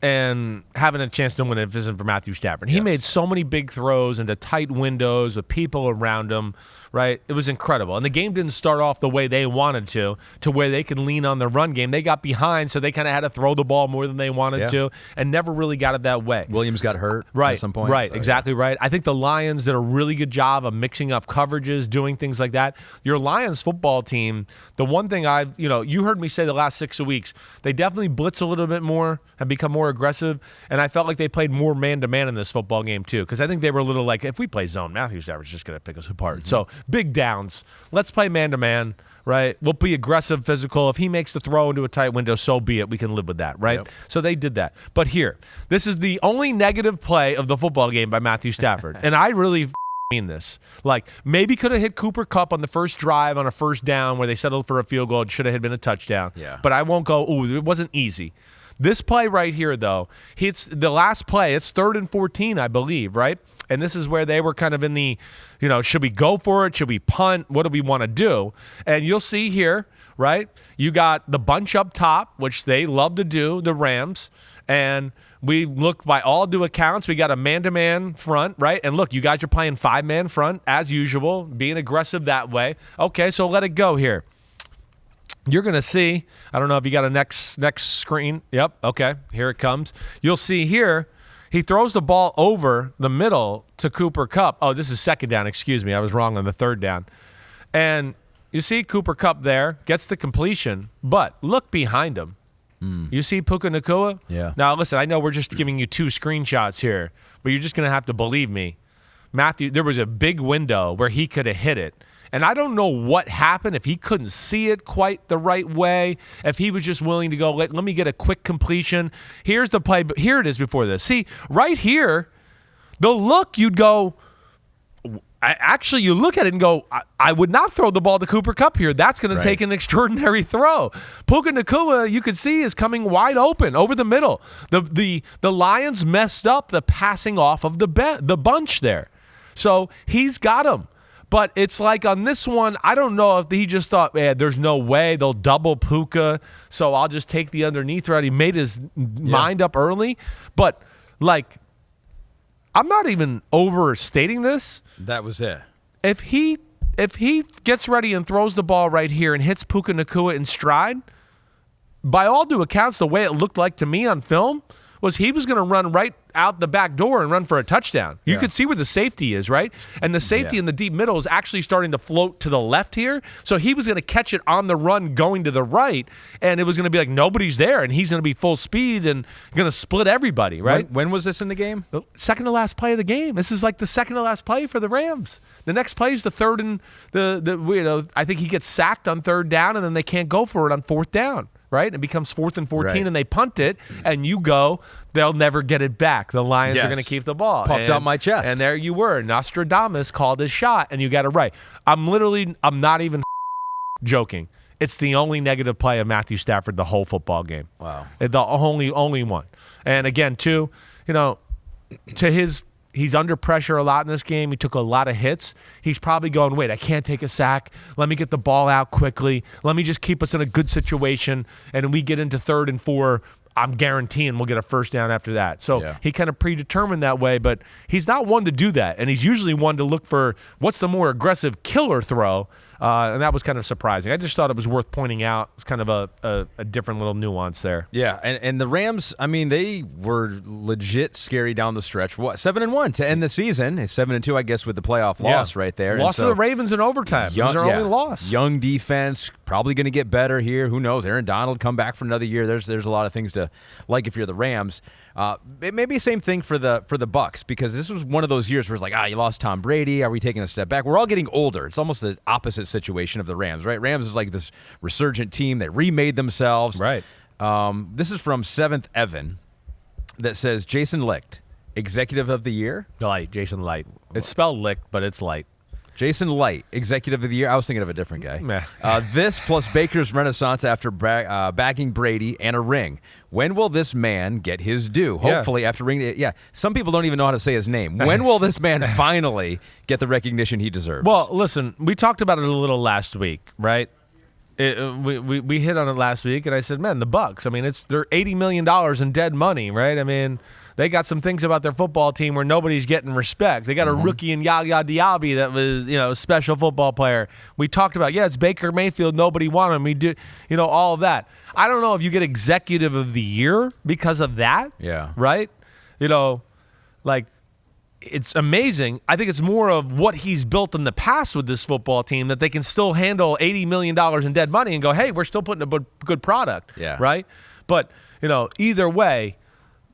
[SPEAKER 3] and having a chance to win it if it isn't for Matthew Stafford. He made so many big throws into tight windows with people around him, right? It was incredible. And the game didn't start off the way they wanted to where they could lean on the run game. They got behind, so they kind of had to throw the ball more than they wanted to and never really got it that way.
[SPEAKER 1] Williams got hurt at some point.
[SPEAKER 3] Right, exactly right. I think the Lions did a really good job of mixing up coverages, doing things like that. Your Lions football team, the one thing you heard me say the last 6 weeks, they definitely blitz a little bit more and become more aggressive, and I felt like they played more man-to-man in this football game too, because I think they were a little like, if we play zone, Matthew Stafford's just going to pick us apart. So big downs. Let's play man-to-man, right? We'll be aggressive, physical. If he makes the throw into a tight window, so be it. We can live with that, right?
[SPEAKER 1] Yep.
[SPEAKER 3] So they did that. But here, this is the only negative play of the football game by Matthew Stafford, and I really mean this. Like, maybe could have hit Cooper Kupp on the first drive on a first down where they settled for a field goal. It should have been a touchdown.
[SPEAKER 1] Yeah.
[SPEAKER 3] But I won't go, it wasn't easy. This play right here, though, it's the last play. It's 3rd and 14, I believe, right? And this is where they were kind of in the, should we go for it? Should we punt? What do we want to do? And you'll see here, right? You got the bunch up top, which they love to do, the Rams. And we look, by all due accounts, we got a man-to-man front, right? And look, you guys are playing 5-man front as usual, being aggressive that way. Okay, so let it go here. You're going to see, I don't know if you got a next screen. Yep, okay, here it comes. You'll see here, he throws the ball over the middle to Cooper Kupp. Oh, this is 2nd down, excuse me. I was wrong on the 3rd down. And you see Cooper Kupp there, gets the completion, but look behind him. You see Puka Nacua?
[SPEAKER 1] Yeah.
[SPEAKER 3] Now, listen, I know we're just giving you 2 screenshots here, but you're just going to have to believe me. Matthew, there was a big window where he could have hit it. And I don't know what happened, if he couldn't see it quite the right way, if he was just willing to go, let me get a quick completion. Here's the play. Here it is before this. See, right here, the look, you'd go, actually, you look at it and go, I would not throw the ball to Cooper Kupp here. That's going to take an extraordinary throw. Puka Nacua, you could see, is coming wide open over the middle. The Lions messed up the passing off of the bunch there. So he's got him. But it's like on this one, I don't know if he just thought, there's no way they'll double Puka, so I'll just take the underneath route. He made his mind up early. But, I'm not even overstating this.
[SPEAKER 1] That was it.
[SPEAKER 3] If he gets ready and throws the ball right here and hits Puka Nacua in stride, by all due accounts, the way it looked like to me on film was he was going to run right out the back door and run for a touchdown. You could see where the safety is, right? And the safety in the deep middle is actually starting to float to the left here. So he was going to catch it on the run going to the right, and it was going to be like nobody's there, and he's going to be full speed and going to split everybody, right?
[SPEAKER 1] When was this in the game?
[SPEAKER 3] The second to last play of the game. This is like the second to last play for the Rams. The next play is the 3rd and I think he gets sacked on 3rd down, and then they can't go for it on 4th down. Right? It becomes 4th and 14, and they punt it, and you go, they'll never get it back. The Lions are going to keep the ball.
[SPEAKER 1] Puffed out my chest.
[SPEAKER 3] And there you were. Nostradamus called his shot, and you got it right. I'm not even joking. It's the only negative play of Matthew Stafford the whole football game.
[SPEAKER 1] Wow.
[SPEAKER 3] The only one. And again, too, he's under pressure a lot in this game. He took a lot of hits. He's probably going, wait, I can't take a sack. Let me get the ball out quickly. Let me just keep us in a good situation. And we get into 3rd and 4, I'm guaranteeing we'll get a first down after that. So he kind of predetermined that way, but he's not one to do that. And he's usually one to look for what's the more aggressive killer throw. And that was kind of surprising. I just thought it was worth pointing out. It's kind of a different little nuance there.
[SPEAKER 1] Yeah, and the Rams, I mean, they were legit scary down the stretch. 7-1 to end the season. 7-2, I guess, with the playoff loss right there.
[SPEAKER 3] Lost to the Ravens in overtime. It was their only loss.
[SPEAKER 1] Young defense, probably going to get better here. Who knows? Aaron Donald come back for another year. There's a lot of things to like if you're the Rams. It may be the same thing for the Bucs, because this was one of those years where it's like, you lost Tom Brady. Are we taking a step back? We're all getting older. It's almost the opposite situation of the Rams, right? Rams is like this resurgent team. They remade themselves.
[SPEAKER 3] Right.
[SPEAKER 1] This is from 7th Evan that says Jason Licht, Executive of the Year.
[SPEAKER 3] Light, Jason Light. It's spelled Licht, but it's Light.
[SPEAKER 1] Jason Light, Executive of the Year. I was thinking of a different guy. This plus Baker's renaissance after backing Brady and a ring. When will this man get his due? Hopefully after ring. Yeah, some people don't even know how to say his name. When will this man finally get the recognition he deserves?
[SPEAKER 3] Well, listen, we talked about it a little last week, right? We hit on it last week, and I said, man, the Bucs. I mean, they're $80 million in dead money, right? I mean, they got some things about their football team where nobody's getting respect. They got a rookie in Yaya Diaby that was, a special football player. We talked about, it's Baker Mayfield. Nobody wanted him. We do, all of that. I don't know if you get Executive of the Year because of that.
[SPEAKER 1] Yeah.
[SPEAKER 3] Right? It's amazing. I think it's more of what he's built in the past with this football team, that they can still handle $80 million in dead money and go, hey, we're still putting a good product.
[SPEAKER 1] Yeah.
[SPEAKER 3] Right? But, either way,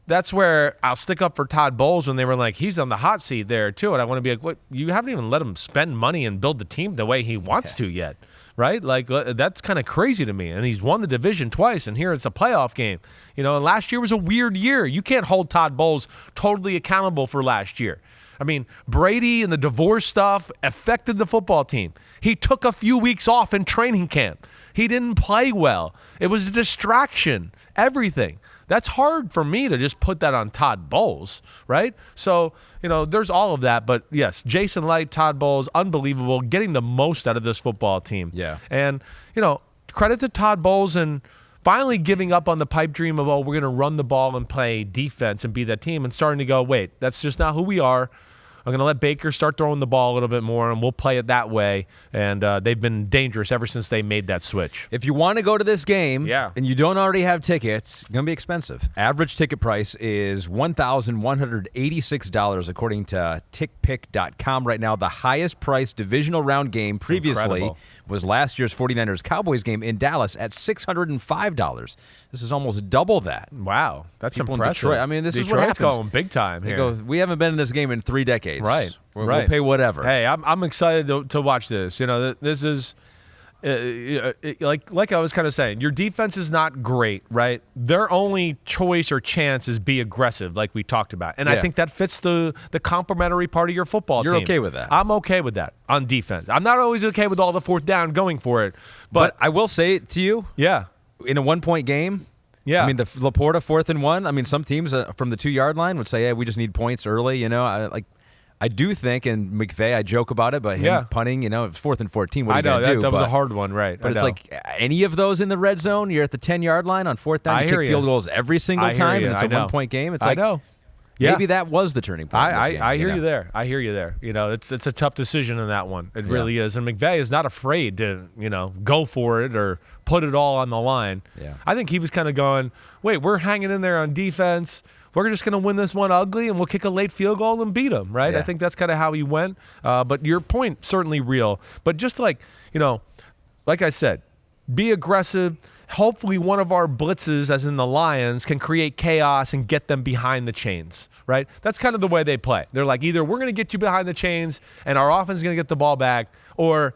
[SPEAKER 3] that's where I'll stick up for Todd Bowles when they were like, he's on the hot seat there too. And I want to be like, what? You haven't even let him spend money and build the team the way he wants to yet. Right? That's kind of crazy to me. And he's won the division twice, and here it's a playoff game. And last year was a weird year. You can't hold Todd Bowles totally accountable for last year. I mean, Brady and the divorce stuff affected the football team. He took a few weeks off in training camp. He didn't play well. It was a distraction, everything. That's hard for me to just put that on Todd Bowles, right? So, there's all of that. But, yes, Jason Light, Todd Bowles, unbelievable, getting the most out of this football team.
[SPEAKER 1] Yeah.
[SPEAKER 3] And, credit to Todd Bowles and finally giving up on the pipe dream of, we're going to run the ball and play defense and be that team, and starting to go, wait, that's just not who we are. I'm going to let Baker start throwing the ball a little bit more, and we'll play it that way. And they've been dangerous ever since they made that switch.
[SPEAKER 1] If you want to go to this game and you don't already have tickets, it's going to be expensive. Average ticket price is $1,186 according to tickpick.com right now. The highest priced divisional round game previously was last year's 49ers Cowboys game in Dallas at $605. This is almost double that.
[SPEAKER 3] Wow, that's
[SPEAKER 1] People
[SPEAKER 3] impressive.
[SPEAKER 1] in Detroit. I mean, this is what
[SPEAKER 3] Detroit's
[SPEAKER 1] happens.
[SPEAKER 3] going big time here.
[SPEAKER 1] They go, we haven't been in this game in 3 decades.
[SPEAKER 3] Right.
[SPEAKER 1] We'll pay whatever.
[SPEAKER 3] Hey, I'm excited to watch this. This is like I was kind of saying, your defense is not great, right? Their only choice or chance is be aggressive, like we talked about. And I think that fits the complementary part of your football team.
[SPEAKER 1] You're okay with that?
[SPEAKER 3] I'm okay with that on defense. I'm not always okay with all the fourth down going for it. But
[SPEAKER 1] I will say it to you.
[SPEAKER 3] Yeah.
[SPEAKER 1] In a 1-point game.
[SPEAKER 3] Yeah.
[SPEAKER 1] I mean, the Laporta 4th and 1. I mean, some teams from the 2-yard line would say, hey, we just need points early. I do think, and McVay, I joke about it, but him punting, it's 4th and 14. What are you going to do?
[SPEAKER 3] That was a hard one, right?
[SPEAKER 1] But it's like any of those in the red zone, you're at the 10-yard line on 4th down. You kick field goals every single time, and it's a 1-point game. It's like, maybe that was the turning point.
[SPEAKER 3] I hear you there. I hear you there. It's a tough decision in that one. It really is. And McVay is not afraid to, go for it or put it all on the line.
[SPEAKER 1] Yeah.
[SPEAKER 3] I think he was kind of going, wait, we're hanging in there on defense. We're just going to win this one ugly, and we'll kick a late field goal and beat them, right?
[SPEAKER 1] Yeah.
[SPEAKER 3] I think that's kind of how he went. But your point, certainly real. But just like I said, be aggressive. Hopefully one of our blitzes, as in the Lions, can create chaos and get them behind the chains, right? That's kind of the way they play. They're like, either we're going to get you behind the chains and our offense is going to get the ball back, or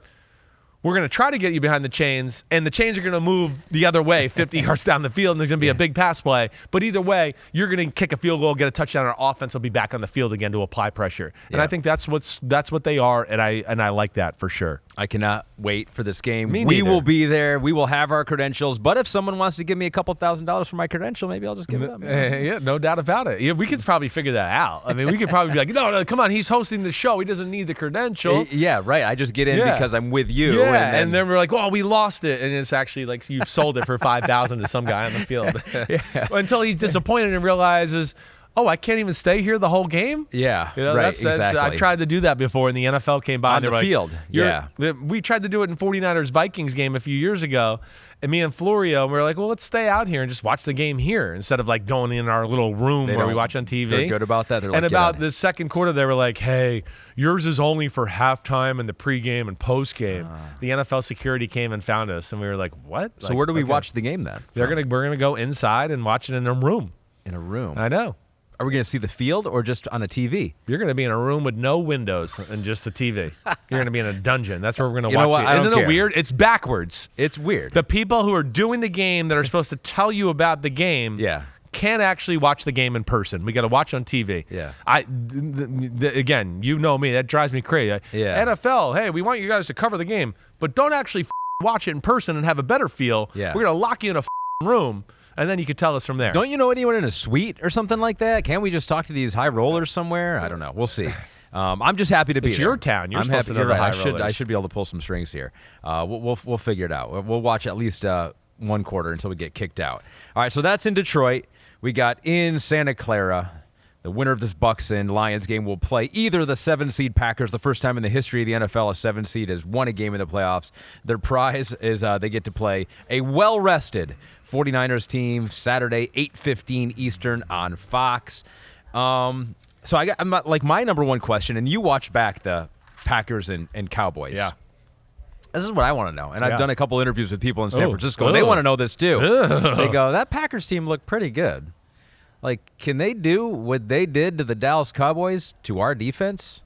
[SPEAKER 3] we're going to try to get you behind the chains, and the chains are going to move the other way 50 yards down the field, and there's going to be a big pass play. But either way, you're going to kick a field goal, get a touchdown, and our offense will be back on the field again to apply pressure. And I think that's what they are, and I like that for sure.
[SPEAKER 1] I cannot wait for this game.
[SPEAKER 3] Me
[SPEAKER 1] we
[SPEAKER 3] neither.
[SPEAKER 1] will be there. We will have our credentials. But if someone wants to give me a couple $1,000s for my credential, maybe I'll just give it up.
[SPEAKER 3] Yeah, no doubt about it. Yeah, we could probably figure that out. I mean, we could probably be like, no, come on, he's hosting the show. He doesn't need the credential.
[SPEAKER 1] Yeah, right. I just get in because I'm with you.
[SPEAKER 3] Yeah, and then we're like, oh, we lost it. And it's actually like you sold it for $5,000 to some guy on the field. Until he's disappointed and realizes, oh, I can't even stay here the whole game?
[SPEAKER 1] Yeah,
[SPEAKER 3] You know,
[SPEAKER 1] right,
[SPEAKER 3] that's,
[SPEAKER 1] exactly.
[SPEAKER 3] I've tried to do that before, and the NFL came by.
[SPEAKER 1] On
[SPEAKER 3] and they
[SPEAKER 1] the
[SPEAKER 3] were
[SPEAKER 1] field,
[SPEAKER 3] We tried to do it in 49ers-Vikings game a few years ago, and me and Florio, we were like, well, let's stay out here and just watch the game here instead of like going in our little room where we watch on TV.
[SPEAKER 1] They're good about that. They're
[SPEAKER 3] and
[SPEAKER 1] like,
[SPEAKER 3] about the second quarter, they were like, hey, yours is only for halftime and the pregame and postgame. The NFL security came and found us, and we were like, what?
[SPEAKER 1] So where do we watch the game then?
[SPEAKER 3] We're gonna go inside and watch it in a room.
[SPEAKER 1] In a room.
[SPEAKER 3] I know.
[SPEAKER 1] Are we going to see the field or just on a TV?
[SPEAKER 3] You're going to be in a room with no windows and just the TV. You're going to be in a dungeon. That's where we're going to watch it. Isn't it weird? It's backwards.
[SPEAKER 1] It's weird.
[SPEAKER 3] The people who are doing the game that are supposed to tell you about the game can't actually watch the game in person. We got to watch on TV.
[SPEAKER 1] Yeah.
[SPEAKER 3] Again, you know me. That drives me crazy.
[SPEAKER 1] Yeah.
[SPEAKER 3] NFL, hey, we want you guys to cover the game, but don't actually watch it in person and have a better feel.
[SPEAKER 1] Yeah.
[SPEAKER 3] We're going to lock you in a room. And then you could tell us from there.
[SPEAKER 1] Don't you know anyone in a suite or something like that? Can't we just talk to these high rollers somewhere? I don't know. We'll see. I'm just happy to be there.
[SPEAKER 3] It's your town. You're supposed to know the high rollers.
[SPEAKER 1] I should be able to pull some strings here. We'll figure it out. We'll watch at least one quarter until we get kicked out. All right, so that's in Detroit. We got in Santa Clara. The winner of this Bucs and Lions game will play either the 7-seed Packers. The first time in the history of the NFL a 7-seed has won a game in the playoffs. Their prize is they get to play a well-rested 49ers team Saturday, 8:15 Eastern on Fox. So I'm like my number one question, and you watched back the Packers and Cowboys.
[SPEAKER 3] Yeah.
[SPEAKER 1] This is what I want to know. And I've done a couple interviews with people in San Francisco, and they want to know this too. They go, that Packers team looked pretty good. Like, can they do what they did to the Dallas Cowboys to our defense?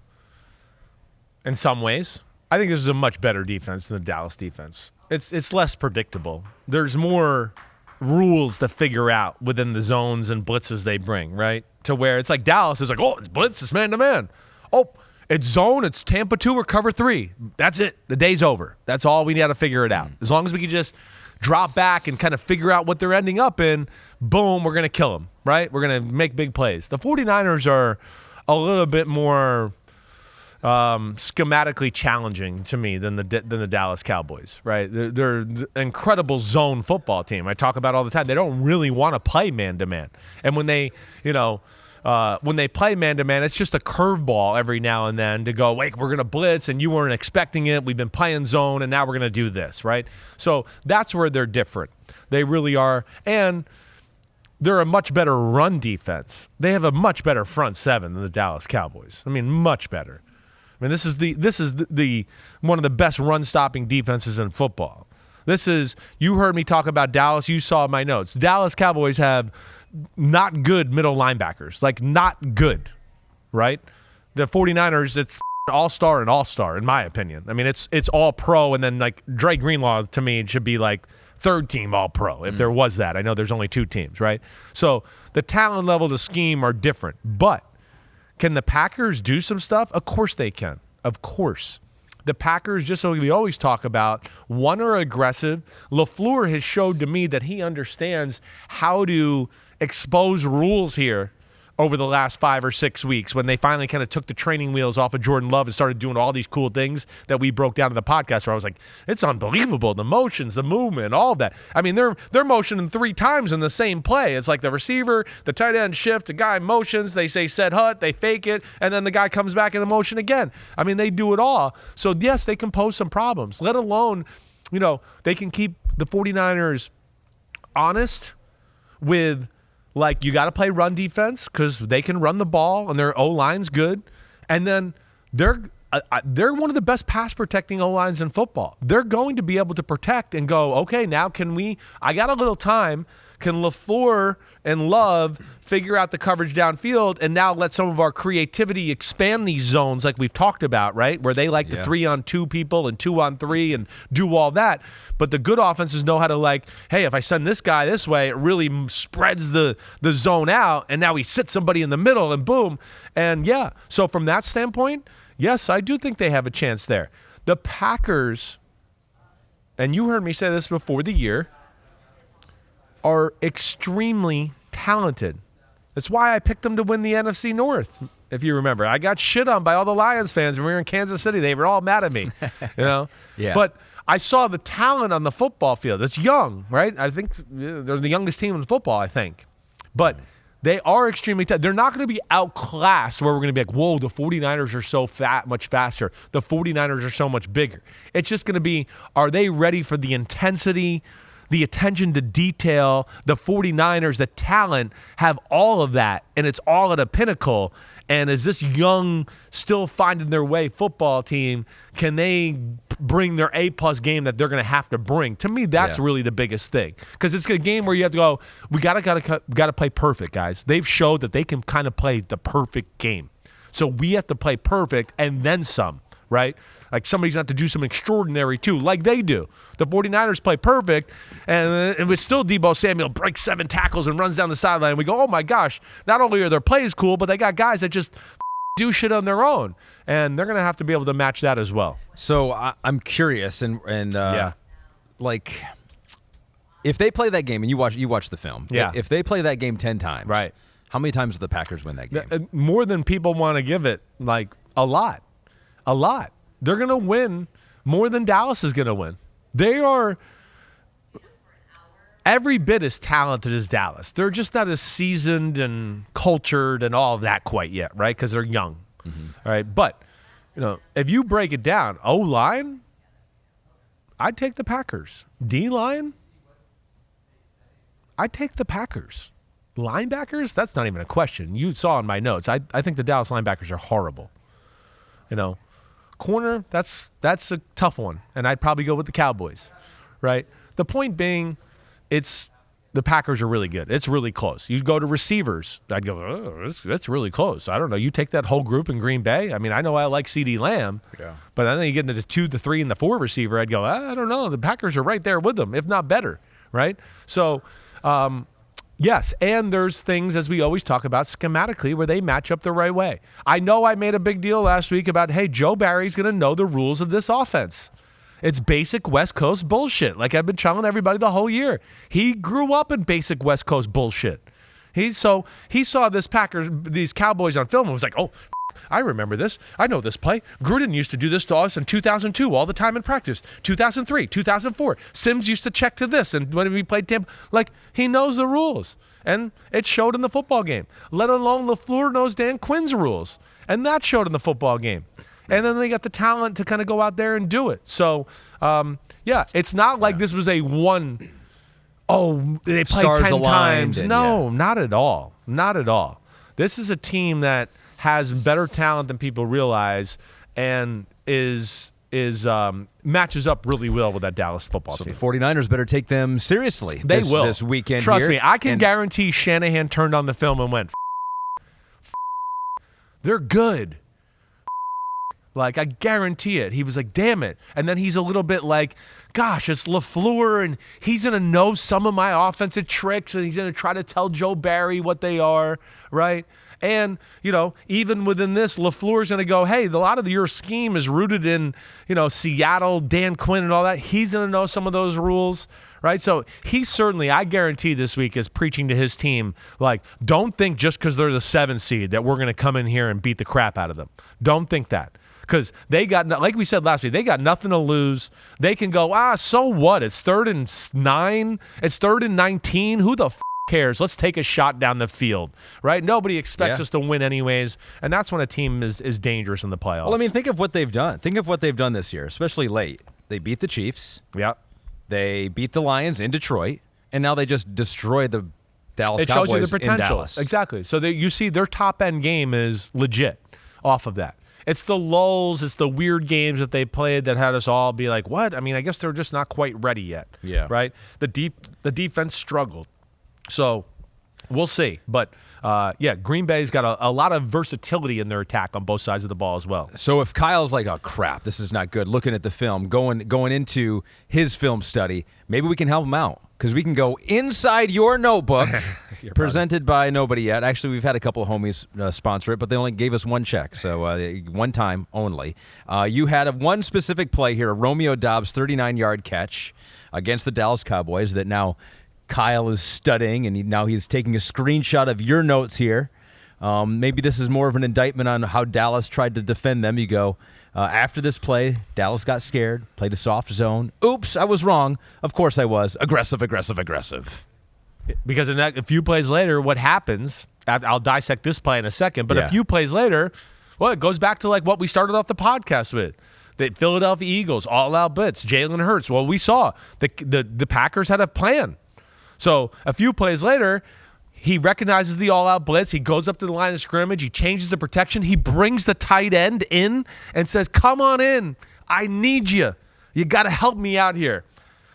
[SPEAKER 3] In some ways. I think this is a much better defense than the Dallas defense. It's less predictable. There's more rules to figure out within the zones and blitzes they bring, right? To where it's like Dallas is like, oh, it's blitz, it's man-to-man. Oh, it's zone, it's Tampa 2 or cover 3. That's it. The day's over. That's all we got to figure it out. As long as we can just drop back and kind of figure out what they're ending up in, boom, we're going to kill them, right? We're going to make big plays. The 49ers are a little bit more schematically challenging to me than the Dallas Cowboys, right? They're an incredible zone football team. I talk about all the time. They don't really want to play man-to-man. And when they play man-to-man, it's just a curveball every now and then to go, wait, we're going to blitz, and you weren't expecting it. We've been playing zone, and now we're going to do this, right? So that's where they're different. They really are. And they're a much better run defense. They have a much better front seven than the Dallas Cowboys. I mean, much better. I mean, this is the one of the best run-stopping defenses in football. You heard me talk about Dallas. You saw my notes. Dallas Cowboys have not good middle linebackers, like not good, right? The 49ers, it's all-star and all-star, in my opinion. I mean, it's all-pro, and then like Dre Greenlaw, to me, it should be like third-team all-pro if there was that. I know there's only 2 teams, right? So the talent level, the scheme are different, but can the Packers do some stuff? Of course they can. Of course. The Packers, just so we always talk about, one, are aggressive. LaFleur has showed to me that he understands how to expose rules here over the last 5 or 6 weeks when they finally kind of took the training wheels off of Jordan Love and started doing all these cool things that we broke down in the podcast where I was like, it's unbelievable. The motions, the movement, all of that. I mean, they're motioning 3 times in the same play. It's like the receiver, the tight end shift, the guy motions, they say set hut, they fake it, and then the guy comes back in motion again. I mean, they do it all. So, yes, they can pose some problems, let alone, they can keep the 49ers honest with, like, you got to play run defense because they can run the ball and their O-line's good. And then they're one of the best pass protecting O-lines in football. They're going to be able to protect and go, okay, now I got a little time. Can LaFleur and Love figure out the coverage downfield and now let some of our creativity expand these zones like we've talked about, right? Where they like the 3-on-2 people and 2-on-3 and do all that. But the good offenses know how to, like, hey, if I send this guy this way, it really spreads the zone out, and now we sit somebody in the middle and boom. And, so from that standpoint, yes, I do think they have a chance there. The Packers, and you heard me say this before the year, are extremely talented. That's why I picked them to win the NFC North, if you remember. I got shit on by all the Lions fans when we were in Kansas City. They were all mad at me, Yeah. But I saw the talent on the football field. It's young, right? I think they're the youngest team in football, I think. But They are extremely tough. They're not going to be outclassed where we're going to be like, whoa, the 49ers are so much faster. The 49ers are so much bigger. It's just going to be, are they ready for the intensity, the attention to detail? The 49ers, the talent, have all of that, and it's all at a pinnacle. And is this young, still finding their way football team, can they bring their A-plus game that they're going to have to bring? To me, that's really the biggest thing. Because it's a game where you have to go, we gotta play perfect, guys. They've showed that they can kind of play the perfect game. So we have to play perfect and then some, right? Like somebody's going to have to do some extraordinary too, like they do. The 49ers play perfect, and it was still Deebo Samuel breaks 7 tackles and runs down the sideline. We go, oh my gosh, not only are their plays cool, but they got guys that just do shit on their own. And they're going to have to be able to match that as well.
[SPEAKER 1] So I'm curious, and like if they play that game, and you watch the film, if they play that game 10 times,
[SPEAKER 3] right?
[SPEAKER 1] How many times do the Packers win that game?
[SPEAKER 3] More than people want to give it, like a lot. They're going to win more than Dallas is going to win. They are every bit as talented as Dallas. They're just not as seasoned and cultured and all of that quite yet, right? Because they're young. Mm-hmm. All right. But, if you break it down, O-line, I'd take the Packers. D-line, I'd take the Packers. Linebackers, that's not even a question. You saw in my notes. I think the Dallas linebackers are horrible. Corner, that's a tough one, and I'd probably go with the Cowboys, right? The point being, the Packers are really good. It's really close. You go to receivers, I'd go, oh, that's really close. I don't know. You take that whole group in Green Bay. I mean, I know I like CeeDee Lamb, but then you get into the 2, the 3, and the 4 receiver. I'd go, I don't know. The Packers are right there with them, if not better, right? So, yes, and there's things, as we always talk about, schematically where they match up the right way. I know I made a big deal last week about, hey, Joe Barry's going to know the rules of this offense. It's basic West Coast bullshit, like I've been telling everybody the whole year. He grew up in basic West Coast bullshit. He saw these Cowboys on film and was like, oh, I remember this. I know this play. Gruden used to do this to us in 2002 all the time in practice. 2003, 2004. Simms used to check to this, and when we played Tampa, like, he knows the rules. And it showed in the football game. Let alone LaFleur knows Dan Quinn's rules. And that showed in the football game. And then they got the talent to kind of go out there and do it. So, it's not like this was a one, they played
[SPEAKER 1] Stars
[SPEAKER 3] 10
[SPEAKER 1] aligned
[SPEAKER 3] times. No, not at all. Not at all. This is a team that has better talent than people realize and matches up really well with that Dallas football team.
[SPEAKER 1] So the 49ers better take them seriously this weekend.
[SPEAKER 3] Trust me, I can guarantee Shanahan turned on the film and went, they're good. Like, I guarantee it. He was like, damn it. And then he's a little bit like, gosh, it's LaFleur, and he's going to know some of my offensive tricks, and he's going to try to tell Joe Barry what they are, right? And, even within this, LaFleur's going to go, hey, a lot of your scheme is rooted in, Seattle, Dan Quinn and all that. He's going to know some of those rules, right? So he certainly, I guarantee this week, is preaching to his team, like, don't think just because they're the 7th seed that we're going to come in here and beat the crap out of them. Don't think that. Because they got, like we said last week, they got nothing to lose. They can go, so what? It's 3rd and 9. It's 3rd and 19. Who the cares? Let's take a shot down the field, right? Nobody expects us to win anyways, and that's when a team is dangerous in the playoffs.
[SPEAKER 1] Well, I mean, think of what they've done. Think of what they've done this year, especially late. They beat the Chiefs.
[SPEAKER 3] Yeah.
[SPEAKER 1] They beat the Lions in Detroit, and now they just destroyed the Dallas
[SPEAKER 3] It
[SPEAKER 1] Cowboys
[SPEAKER 3] shows you the potential.
[SPEAKER 1] in Dallas.
[SPEAKER 3] Exactly. So you see their top-end game is legit off of that. It's the lulls, it's the weird games that they played that had us all be like, what? I mean, I guess they're just not quite ready yet.
[SPEAKER 1] Yeah.
[SPEAKER 3] Right? The defense struggled. So we'll see. But, Green Bay's got a lot of versatility in their attack on both sides of the ball as well.
[SPEAKER 1] So if Kyle's like, oh, crap, this is not good, looking at the film, going into his film study, maybe we can help him out. Because we can go inside your notebook, presented by nobody yet. Actually, we've had a couple of homies sponsor it, but they only gave us one check, so one time only. You had one specific play here, a Romeo Doubs 39-yard catch against the Dallas Cowboys that now Kyle is studying, and now he's taking a screenshot of your notes here. Maybe this is more of an indictment on how Dallas tried to defend them. You go, after this play, Dallas got scared, played a soft zone. Oops, I was wrong. Of course I was. Aggressive.
[SPEAKER 3] Because in a few plays later, what happens I'll dissect this play in a second. But a few plays later, well, it goes back to like what we started off the podcast with. The Philadelphia Eagles, all-out blitz, Jalen Hurts. Well, we saw the Packers had a plan. So a few plays later, he recognizes the all-out blitz. He goes up to the line of scrimmage. He changes the protection. He brings the tight end in and says, come on in. I need you. You got to help me out here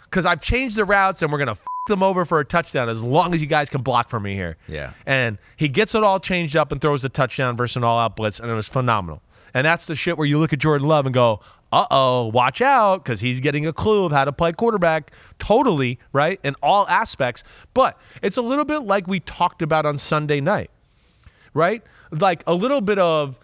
[SPEAKER 3] because I've changed the routes, and we're going to them over for a touchdown as long as you guys can block for me here.
[SPEAKER 1] Yeah.
[SPEAKER 3] And he gets it all changed up and throws a touchdown versus an all-out blitz, and it was phenomenal. And that's the shit where you look at Jordan Love and go, uh-oh, watch out, because he's getting a clue of how to play quarterback totally, right, in all aspects. But it's a little bit like we talked about on Sunday night, right? Like a little bit of,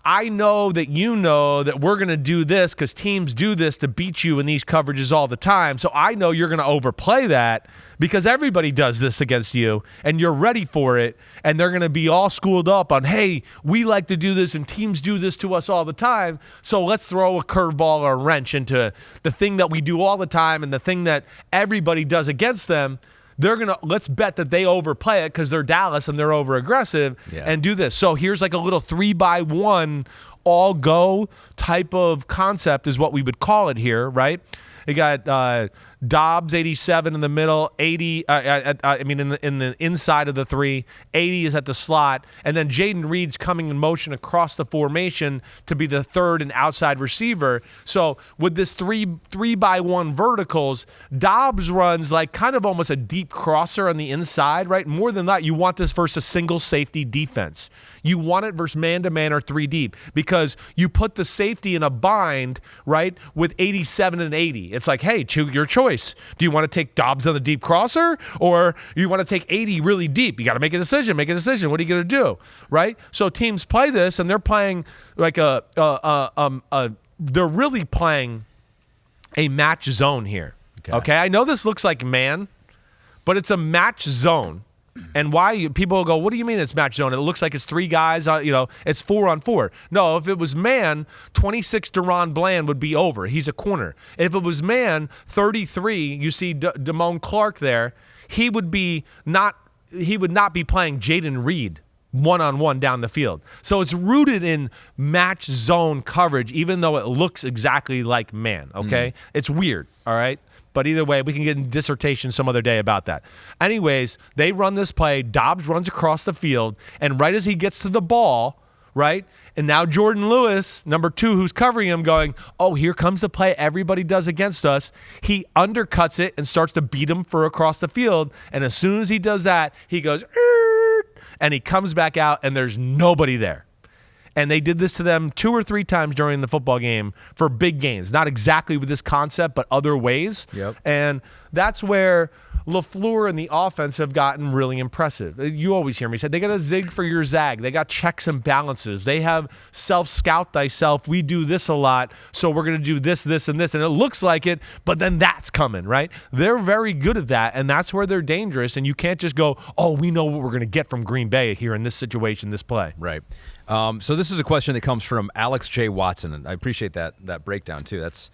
[SPEAKER 3] I know that you know that we're going to do this because teams do this to beat you in these coverages all the time. So I know you're going to overplay that because everybody does this against you and you're ready for it. And they're going to be all schooled up on, hey, we like to do this and teams do this to us all the time. So let's throw a curveball or a wrench into the thing that we do all the time and the thing that everybody does against them. Let's bet that they overplay it because they're Dallas and they're over aggressive and do this. So here's like a little 3-by-1 all go type of concept is what we would call it here, right? You got Dobbs 87 in the middle, 80. In the inside of the 3, 80 is at the slot, and then Jaden Reed's coming in motion across the formation to be the third and outside receiver. So with this 3-by-1 verticals, Dobbs runs like kind of almost a deep crosser on the inside, right? More than that, you want this versus a single safety defense. You want it versus man-to-man or 3 deep because you put the safety in a bind, right, with 87 and 80. It's like, hey, your choice. Do you want to take Dobbs on the deep crosser or you want to take 80 really deep? You got to make a decision. What are you going to do, right? So teams play this and they're playing like they're really playing a match zone here. Okay? I know this looks like man, but it's a match zone. And why people go, what do you mean it's match zone? It looks like it's 3 guys, it's 4-on-4. No, if it was man, 26 Deron Bland would be over. He's a corner. If it was man, 33, you see Damone Clark there, he would not be playing Jaden Reed one-on-one down the field. So it's rooted in match zone coverage, even though it looks exactly like man, okay? It's weird, all right? But either way, we can get in dissertation some other day about that. Anyways, they run this play. Dobbs runs across the field, and right as he gets to the ball, right, and now Jordan Lewis, number 2, who's covering him, going, oh, here comes the play everybody does against us. He undercuts it and starts to beat him for across the field, and as soon as he does that, he goes, and he comes back out, and there's nobody there. And they did this to them 2 or 3 times during the football game for big gains. Not exactly with this concept, but other ways.
[SPEAKER 1] Yep.
[SPEAKER 3] And that's where LaFleur and the offense have gotten really impressive. You always hear me say, they got a zig for your zag. They got checks and balances. They have self-scout thyself. We do this a lot, so we're going to do this, this, and this. And it looks like it, but then that's coming, right? They're very good at that, and that's where they're dangerous. And you can't just go, oh, we know what we're going to get from Green Bay here in this situation, this play.
[SPEAKER 1] Right. So this is a question that comes from Alex J. Watson, and I appreciate that breakdown too. That's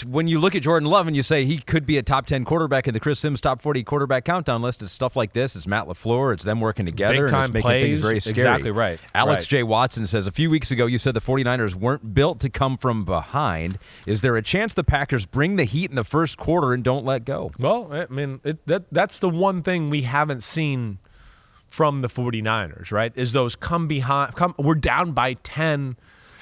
[SPEAKER 1] when you look at Jordan Love and you say he could be a top 10 quarterback in the Chris Simms top 40 quarterback countdown list. It's stuff like this. It's Matt LaFleur. It's them working together.
[SPEAKER 3] Big time
[SPEAKER 1] and it's making
[SPEAKER 3] plays.
[SPEAKER 1] things very scary.
[SPEAKER 3] Exactly right.
[SPEAKER 1] Alex J. Watson says, a few weeks ago you said the 49ers weren't built to come from behind. Is there a chance the Packers bring the heat in the first quarter and don't let go?
[SPEAKER 3] Well, I mean, that's the one thing we haven't seen from the 49ers, right? Is those we're down by 10,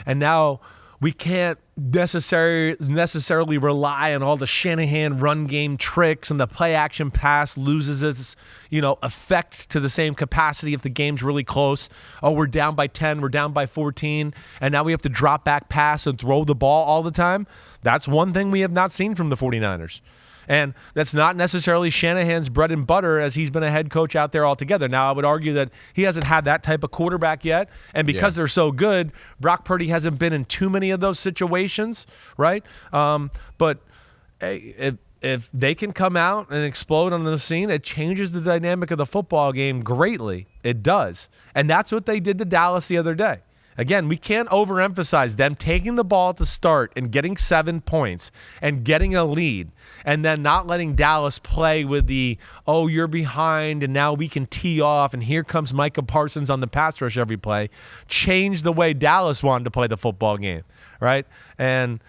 [SPEAKER 3] and now we can't necessarily rely on all the Shanahan run game tricks, and the play action pass loses its, effect to the same capacity if the game's really close. Oh, we're down by 10, we're down by 14, and now we have to drop back pass and throw the ball all the time. That's one thing we have not seen from the 49ers. And that's not necessarily Shanahan's bread and butter as he's been a head coach out there altogether. Now, I would argue that he hasn't had that type of quarterback yet. And because they're so good, Brock Purdy hasn't been in too many of those situations, right? But if they can come out and explode on the scene, it changes the dynamic of the football game greatly. It does. And that's what they did to Dallas the other day. Again, we can't overemphasize them taking the ball at the start and getting 7 points and getting a lead and then not letting Dallas play with the, oh, you're behind and now we can tee off and here comes Micah Parsons on the pass rush every play. Change the way Dallas wanted to play the football game, right? And,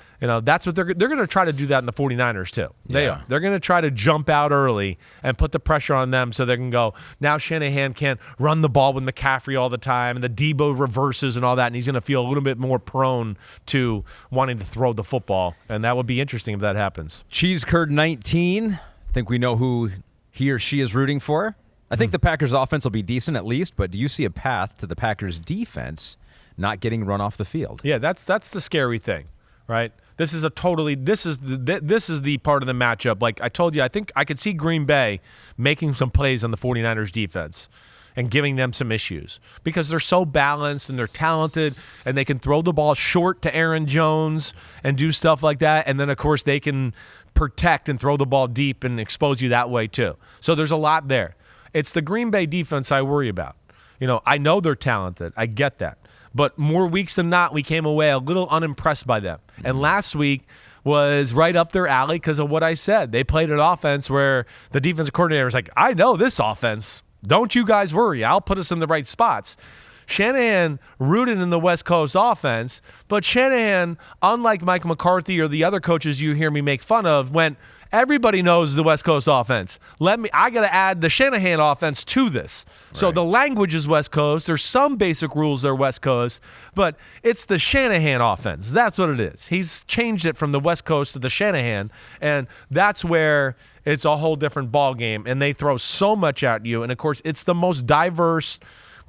[SPEAKER 3] that's what they're going to try to do that in the 49ers too. They are. They're going to try to jump out early and put the pressure on them so they can go, now Shanahan can't run the ball with McCaffrey all the time and the Debo reverses and all that, and he's going to feel a little bit more prone to wanting to throw the football, and that would be interesting if that happens.
[SPEAKER 1] Cheese Curd 19. I think we know who he or she is rooting for. I think the Packers offense will be decent at least, but do you see a path to the Packers defense not getting run off the field?
[SPEAKER 3] Yeah, that's the scary thing, right? This is the part of the matchup. Like I told you, I think I could see Green Bay making some plays on the 49ers defense and giving them some issues because they're so balanced and they're talented and they can throw the ball short to Aaron Jones and do stuff like that. And then, of course, they can protect and throw the ball deep and expose you that way too. So there's a lot there. It's the Green Bay defense I worry about. I know they're talented. I get that. But more weeks than not, we came away a little unimpressed by them. And last week was right up their alley because of what I said. They played an offense where the defensive coordinator was like, I know this offense. Don't you guys worry. I'll put us in the right spots. Shanahan rooted in the West Coast offense, but Shanahan, unlike Mike McCarthy or the other coaches you hear me make fun of, went, everybody knows the West Coast offense. I got to add the Shanahan offense to this. Right. So the language is West Coast. There's some basic rules that are West Coast, but it's the Shanahan offense. That's what it is. He's changed it from the West Coast to the Shanahan, and that's where it's a whole different ball game, and they throw so much at you. And, of course, it's the most diverse,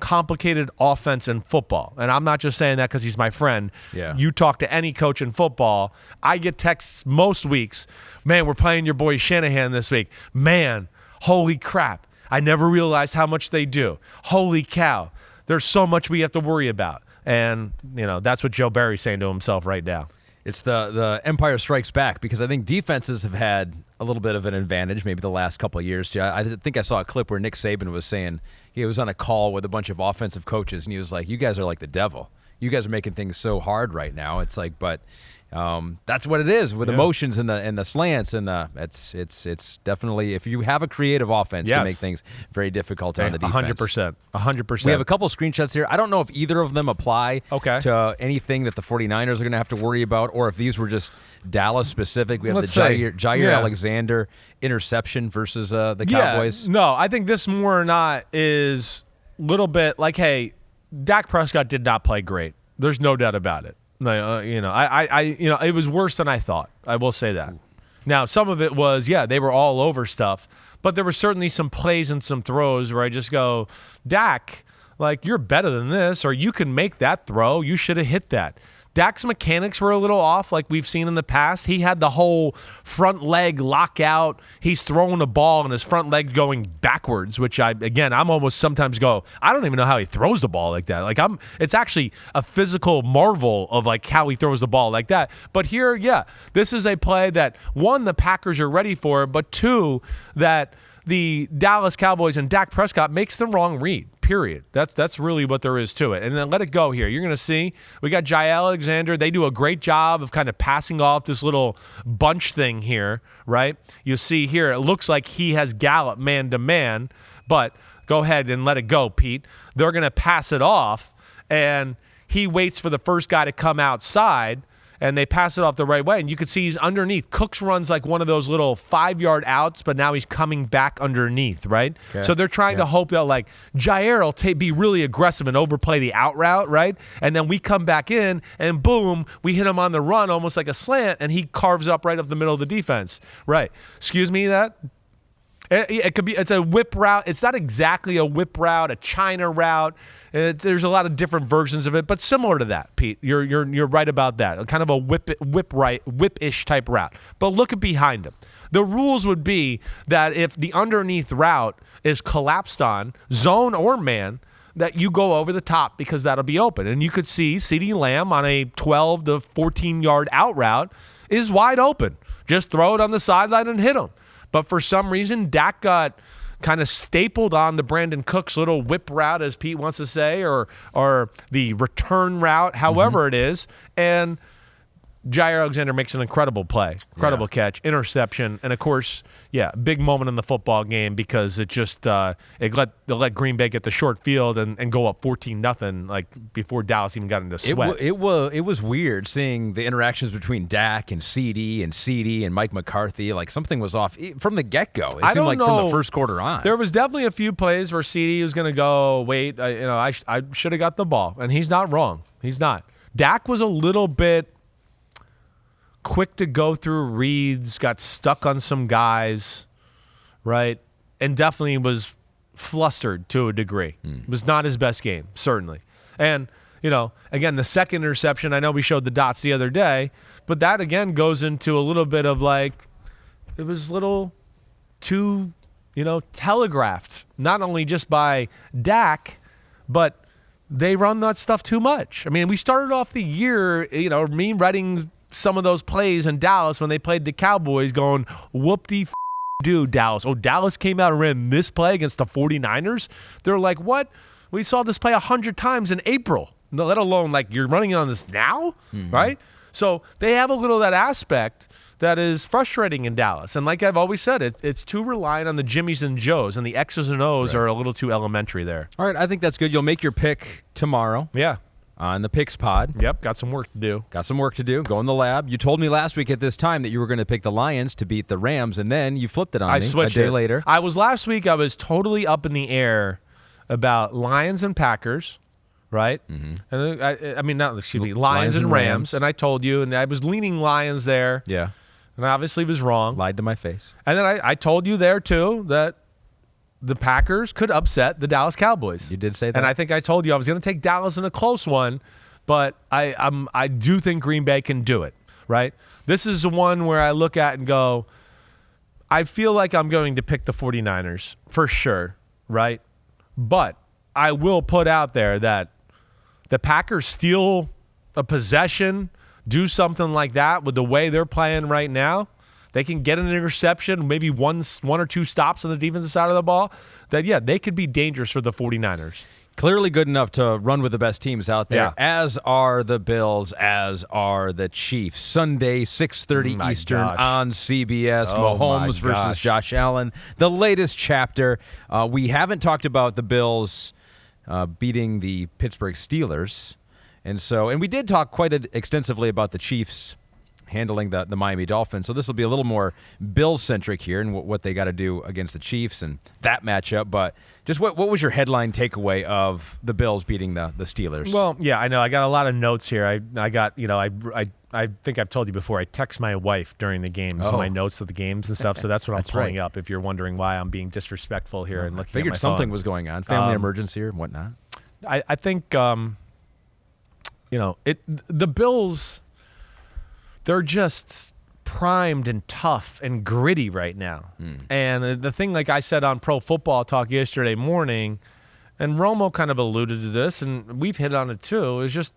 [SPEAKER 3] complicated offense in football. And I'm not just saying that because he's my friend.
[SPEAKER 1] Yeah.
[SPEAKER 3] You talk to any coach in football, I get texts most weeks, man, we're playing your boy Shanahan this week. Man, holy crap. I never realized how much they do. Holy cow. There's so much we have to worry about. And, that's what Joe Barry's saying to himself right now.
[SPEAKER 1] It's the Empire Strikes Back because I think defenses have had a little bit of an advantage maybe the last couple of years. I think I saw a clip where Nick Saban was saying he was on a call with a bunch of offensive coaches, and he was like, you guys are like the devil. You guys are making things so hard right now. It's like, but that's what it is with emotions and the slants and it's definitely, if you have a creative offense, can make things very difficult on the defense.
[SPEAKER 3] 100%.
[SPEAKER 1] We have a couple screenshots here. I don't know if either of them apply to anything that the 49ers are going to have to worry about, or if these were just Dallas specific. We have Jair Alexander interception versus the Cowboys.
[SPEAKER 3] No, I think this more or not is a little bit like, hey, Dak Prescott did not play great. There's no doubt about it. It was worse than I thought. I will say that. Now, some of it was, they were all over stuff, but there were certainly some plays and some throws where I just go, Dak, like, you're better than this, or you can make that throw. You should have hit that. Dak's mechanics were a little off like we've seen in the past. He had the whole front leg lockout. He's throwing a ball and his front leg going backwards, which I'm almost sometimes go, I don't even know how he throws the ball like that. Like it's actually a physical marvel of like how he throws the ball like that. But here, this is a play that one, the Packers are ready for, but two, that the Dallas Cowboys and Dak Prescott makes the wrong read, period. That's really what there is to it. And then let it go here. You're going to see we got Jair Alexander. They do a great job of kind of passing off this little bunch thing here, right? You see here, it looks like he has Gallup man-to-man, but go ahead and let it go, Pete. They're going to pass it off, and he waits for the first guy to come outside, and they pass it off the right way. And you can see he's underneath. Cooks runs like one of those little 5-yard outs, but now he's coming back underneath, right? Okay. So they're trying to hope that, like, Jair will be really aggressive and overplay the out route, right? And then we come back in, and boom, we hit him on the run almost like a slant, and he carves up right up the middle of the defense. Right. Excuse me, that? It could be. It's a whip route. It's not exactly a whip route, a China route. There's a lot of different versions of it, but similar to that, Pete. You're right about that. Kind of a whip-ish type route. But look at behind him. The rules would be that if the underneath route is collapsed on, zone or man, that you go over the top because that'll be open. And you could see CeeDee Lamb on a 12 to 14-yard out route is wide open. Just throw it on the sideline and hit him. But for some reason, Dak got kind of stapled on the Brandon Cooks little whip route, as Pete wants to say, or the return route, however it is, and Jair Alexander makes an incredible play, incredible catch, interception, and of course, big moment in the football game because it just it let Green Bay get the short field and go up 14-0 like before Dallas even got into sweat.
[SPEAKER 1] It was weird seeing the interactions between Dak and CD and Mike McCarthy. Like something was off from the get-go. It seemed like from the first quarter on.
[SPEAKER 3] There was definitely a few plays where CD was going to go, wait, I should have got the ball, and he's not wrong. He's not. Dak was a little bit quick to go through reads, got stuck on some guys, right? And definitely was flustered to a degree. It was not his best game, certainly. And, again, the second interception, I know we showed the dots the other day, but that, again, goes into a little bit of like, it was a little too, telegraphed, not only just by Dak, but they run that stuff too much. I mean, we started off the year, me writing some of those plays in Dallas when they played the Cowboys going, whoop-de-do, Dallas. Oh, Dallas came out and ran this play against the 49ers? They're like, what? We saw this play 100 times in April, let alone like you're running on this now, right? So they have a little of that aspect that is frustrating in Dallas. And like I've always said, it's too reliant on the Jimmies and Joes, and the X's and O's are a little too elementary there.
[SPEAKER 1] All right, I think that's good. You'll make your pick tomorrow.
[SPEAKER 3] Yeah.
[SPEAKER 1] On the Picks Pod.
[SPEAKER 3] Yep, got some work to do.
[SPEAKER 1] Go in the lab. You told me last week at this time that you were going to pick the Lions to beat the Rams, and then you flipped it on me
[SPEAKER 3] switched
[SPEAKER 1] a day later.
[SPEAKER 3] Last week I was totally up in the air about Lions and Packers, right? And Lions and Rams. And I told you, and I was leaning Lions there.
[SPEAKER 1] Yeah.
[SPEAKER 3] And I obviously was wrong.
[SPEAKER 1] Lied to my face.
[SPEAKER 3] And then I told you there, too, that the Packers could upset the Dallas Cowboys.
[SPEAKER 1] You did say that.
[SPEAKER 3] And I think I told you I was going to take Dallas in a close one, but I do think Green Bay can do it, right? This is the one where I look at and go, I feel like I'm going to pick the 49ers for sure, right? But I will put out there that the Packers steal a possession, do something like that with the way they're playing right now. They can get an interception, maybe one or two stops on the defensive side of the ball, that, they could be dangerous for the 49ers.
[SPEAKER 1] Clearly good enough to run with the best teams out there, as are the Bills, as are the Chiefs. Sunday, 6:30 Eastern on CBS. Mahomes versus Josh Allen. The latest chapter. We haven't talked about the Bills beating the Pittsburgh Steelers. And we did talk quite extensively about the Chiefs handling the Miami Dolphins. So this will be a little more Bills-centric here and what they got to do against the Chiefs and that matchup. But just what was your headline takeaway of the Bills beating the Steelers?
[SPEAKER 3] Well, yeah, I know. I got a lot of notes here. I got, I think I've told you before, I text my wife during the games, my notes of the games and stuff. So that's what I'm pulling up if you're wondering why I'm being disrespectful here and looking at my
[SPEAKER 1] figured something
[SPEAKER 3] phone.
[SPEAKER 1] Was going on, family emergency or whatnot.
[SPEAKER 3] I think, the Bills, they're just primed and tough and gritty right now. And the thing, like I said on Pro Football Talk yesterday morning, and Romo kind of alluded to this, and we've hit on it too, is just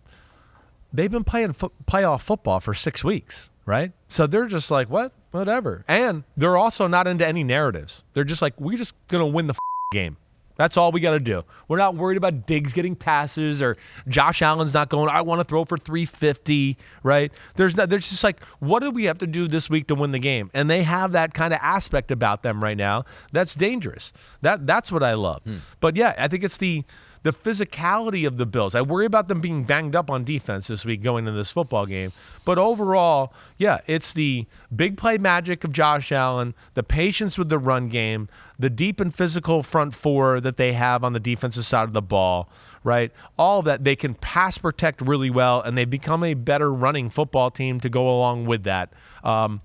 [SPEAKER 3] they've been playing playoff football for 6 weeks, right? So they're just like, whatever. And they're also not into any narratives. They're just like, we're just going to win the game. That's all we got to do. We're not worried about Diggs getting passes or Josh Allen's not going, I want to throw for 350, right? There's just like, what do we have to do this week to win the game? And they have that kind of aspect about them right now that's dangerous. That's what I love. But yeah, I think it's the physicality of the Bills. I worry about them being banged up on defense this week going into this football game. But overall, yeah, it's the big play magic of Josh Allen, the patience with the run game, the deep and physical front four that they have on the defensive side of the ball, right? All of that, they can pass protect really well, and they've become a better running football team to go along with that. And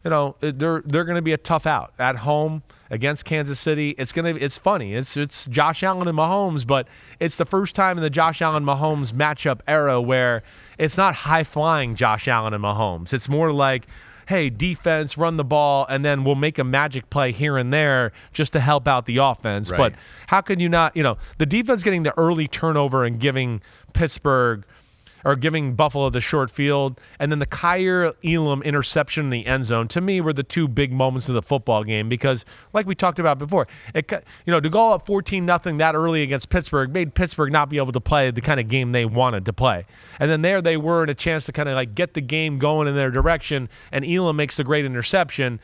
[SPEAKER 3] they're going to be a tough out at home against Kansas City. It's funny. It's Josh Allen and Mahomes, but it's the first time in the Josh Allen Mahomes matchup era where it's not high flying Josh Allen and Mahomes. It's more like, hey, defense, run the ball, and then we'll make a magic play here and there just to help out the offense. Right. But how can you not, the defense getting the early turnover and giving Pittsburgh or giving Buffalo the short field, and then the Kyer Elam interception in the end zone, to me, were the two big moments of the football game because, like we talked about before, to go up 14-0 that early against Pittsburgh made Pittsburgh not be able to play the kind of game they wanted to play. And then there they were in a chance to kind of like get the game going in their direction, and Elam makes the great interception.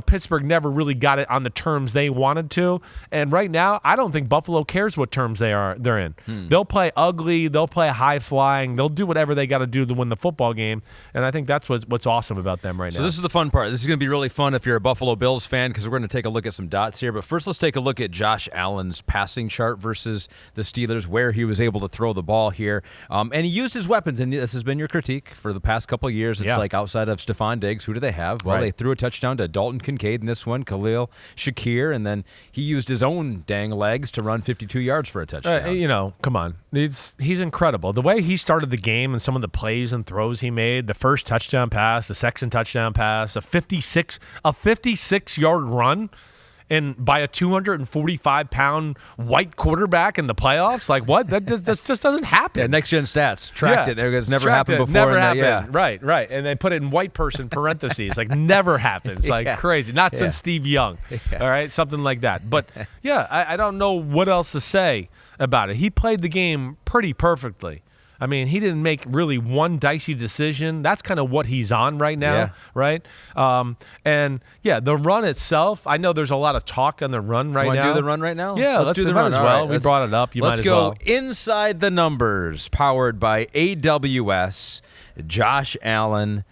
[SPEAKER 3] Pittsburgh never really got it on the terms they wanted to. And right now, I don't think Buffalo cares what terms they're in. They'll play ugly, they'll play high-flying, they'll do whatever they got to do to win the football game, and I think that's what's awesome about them right now.
[SPEAKER 1] So this is the fun part. This is going to be really fun if you're a Buffalo Bills fan because we're going to take a look at some dots here. But first, let's take a look at Josh Allen's passing chart versus the Steelers, where he was able to throw the ball here. And he used his weapons, and this has been your critique for the past couple of years. It's like outside of Stephon Diggs, who do they have? Well, they threw a touchdown to Dalton Kincaid in this one, Khalil Shakir, and then he used his own dang legs to run 52 yards for a touchdown.
[SPEAKER 3] Come on. He's incredible. The way he started the game and some of the plays and throws he made, the first touchdown pass, the second touchdown pass, a 56-yard run by a 245-pound white quarterback in the playoffs? Like, what? That just doesn't happen.
[SPEAKER 1] Yeah, next-gen stats. Tracked it. It's never happened before.
[SPEAKER 3] Never happened. Right. And they put it in white person parentheses. Like, never happens. Like, crazy. Not since Steve Young. All right? Something like that. But, I don't know what else to say about it. He played the game pretty perfectly. I mean, he didn't make really one dicey decision. That's kind of what he's on right now, right? The run itself, I know there's a lot of talk on the run right now.
[SPEAKER 1] Want to do the run right now?
[SPEAKER 3] Yeah, let's do the run as well. Right, we brought it up.
[SPEAKER 1] Let's go inside the numbers, powered by AWS. Josh Allen.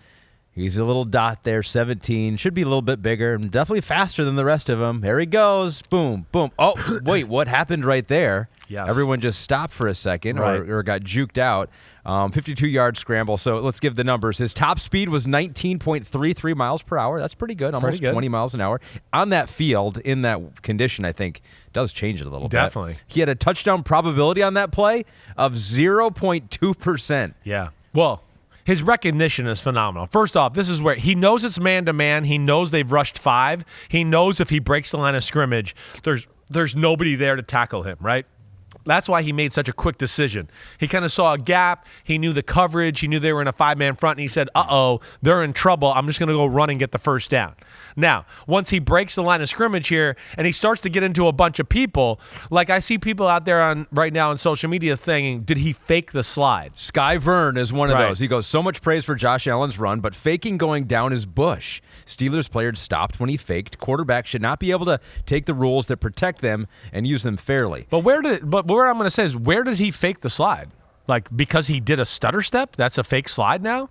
[SPEAKER 1] He's a little dot there, 17. Should be a little bit bigger and definitely faster than the rest of them. There he goes. Boom, boom. Oh, wait, what happened right there?
[SPEAKER 3] Yes.
[SPEAKER 1] Everyone just stopped for a second or got juked out. 52-yard scramble. So let's give the numbers. His top speed was 19.33 miles per hour. That's pretty good, almost 20 miles an hour. On that field, in that condition, I think, does change it a little bit.
[SPEAKER 3] Definitely.
[SPEAKER 1] He had a touchdown probability on that play of 0.2%.
[SPEAKER 3] Yeah. Well, his recognition is phenomenal. First off, this is where he knows it's man-to-man. He knows they've rushed 5. He knows if he breaks the line of scrimmage, there's nobody there to tackle him, right? That's why he made such a quick decision. He kind of saw a gap. He knew the coverage. He knew they were in a 5-man front, and he said, they're in trouble. I'm just going to go run and get the first down. Now, once he breaks the line of scrimmage here and he starts to get into a bunch of people, like I see people out there right now on social media thinking, did he fake the slide?
[SPEAKER 1] Sky Vern is one of those. He goes, so much praise for Josh Allen's run, but faking going down is Bush. Steelers players stopped when he faked. Quarterbacks should not be able to take the rules that protect them and use them fairly.
[SPEAKER 3] But what I'm going to say is, where did he fake the slide? Like, because he did a stutter step? That's a fake slide now?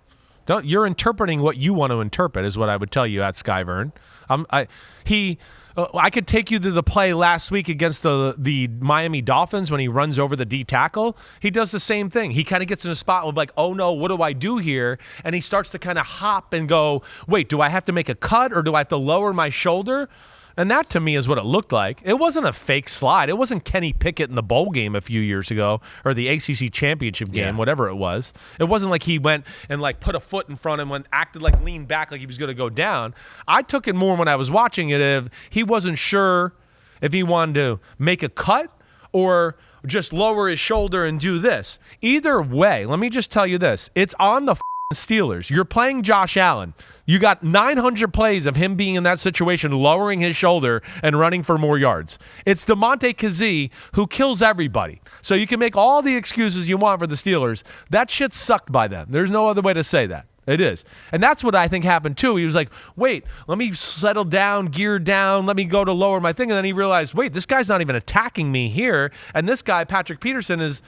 [SPEAKER 3] You're interpreting what you want to interpret is what I would tell you at Skyvern. I could take you to the play last week against the Miami Dolphins when he runs over the D tackle. He does the same thing. He kind of gets in a spot with like, oh no, what do I do here? And he starts to kind of hop and go, wait, do I have to make a cut or do I have to lower my shoulder? And that, to me, is what it looked like. It wasn't a fake slide. It wasn't Kenny Pickett in the bowl game a few years ago or the ACC championship game, whatever it was. It wasn't like he went and like put a foot in front of him and acted like leaned back like he was going to go down. I took it more when I was watching it if he wasn't sure if he wanted to make a cut or just lower his shoulder and do this. Either way, let me just tell you this. It's on the Steelers. You're playing Josh Allen. You got 900 plays of him being in that situation, lowering his shoulder and running for more yards. It's DeMonte Kazee who kills everybody. So you can make all the excuses you want for the Steelers. That shit sucked by them. There's no other way to say that. It is. And that's what I think happened too. He was like, wait, let me settle down, gear down, let me go to lower my thing. And then he realized, wait, this guy's not even attacking me here. And this guy, Patrick Peterson, is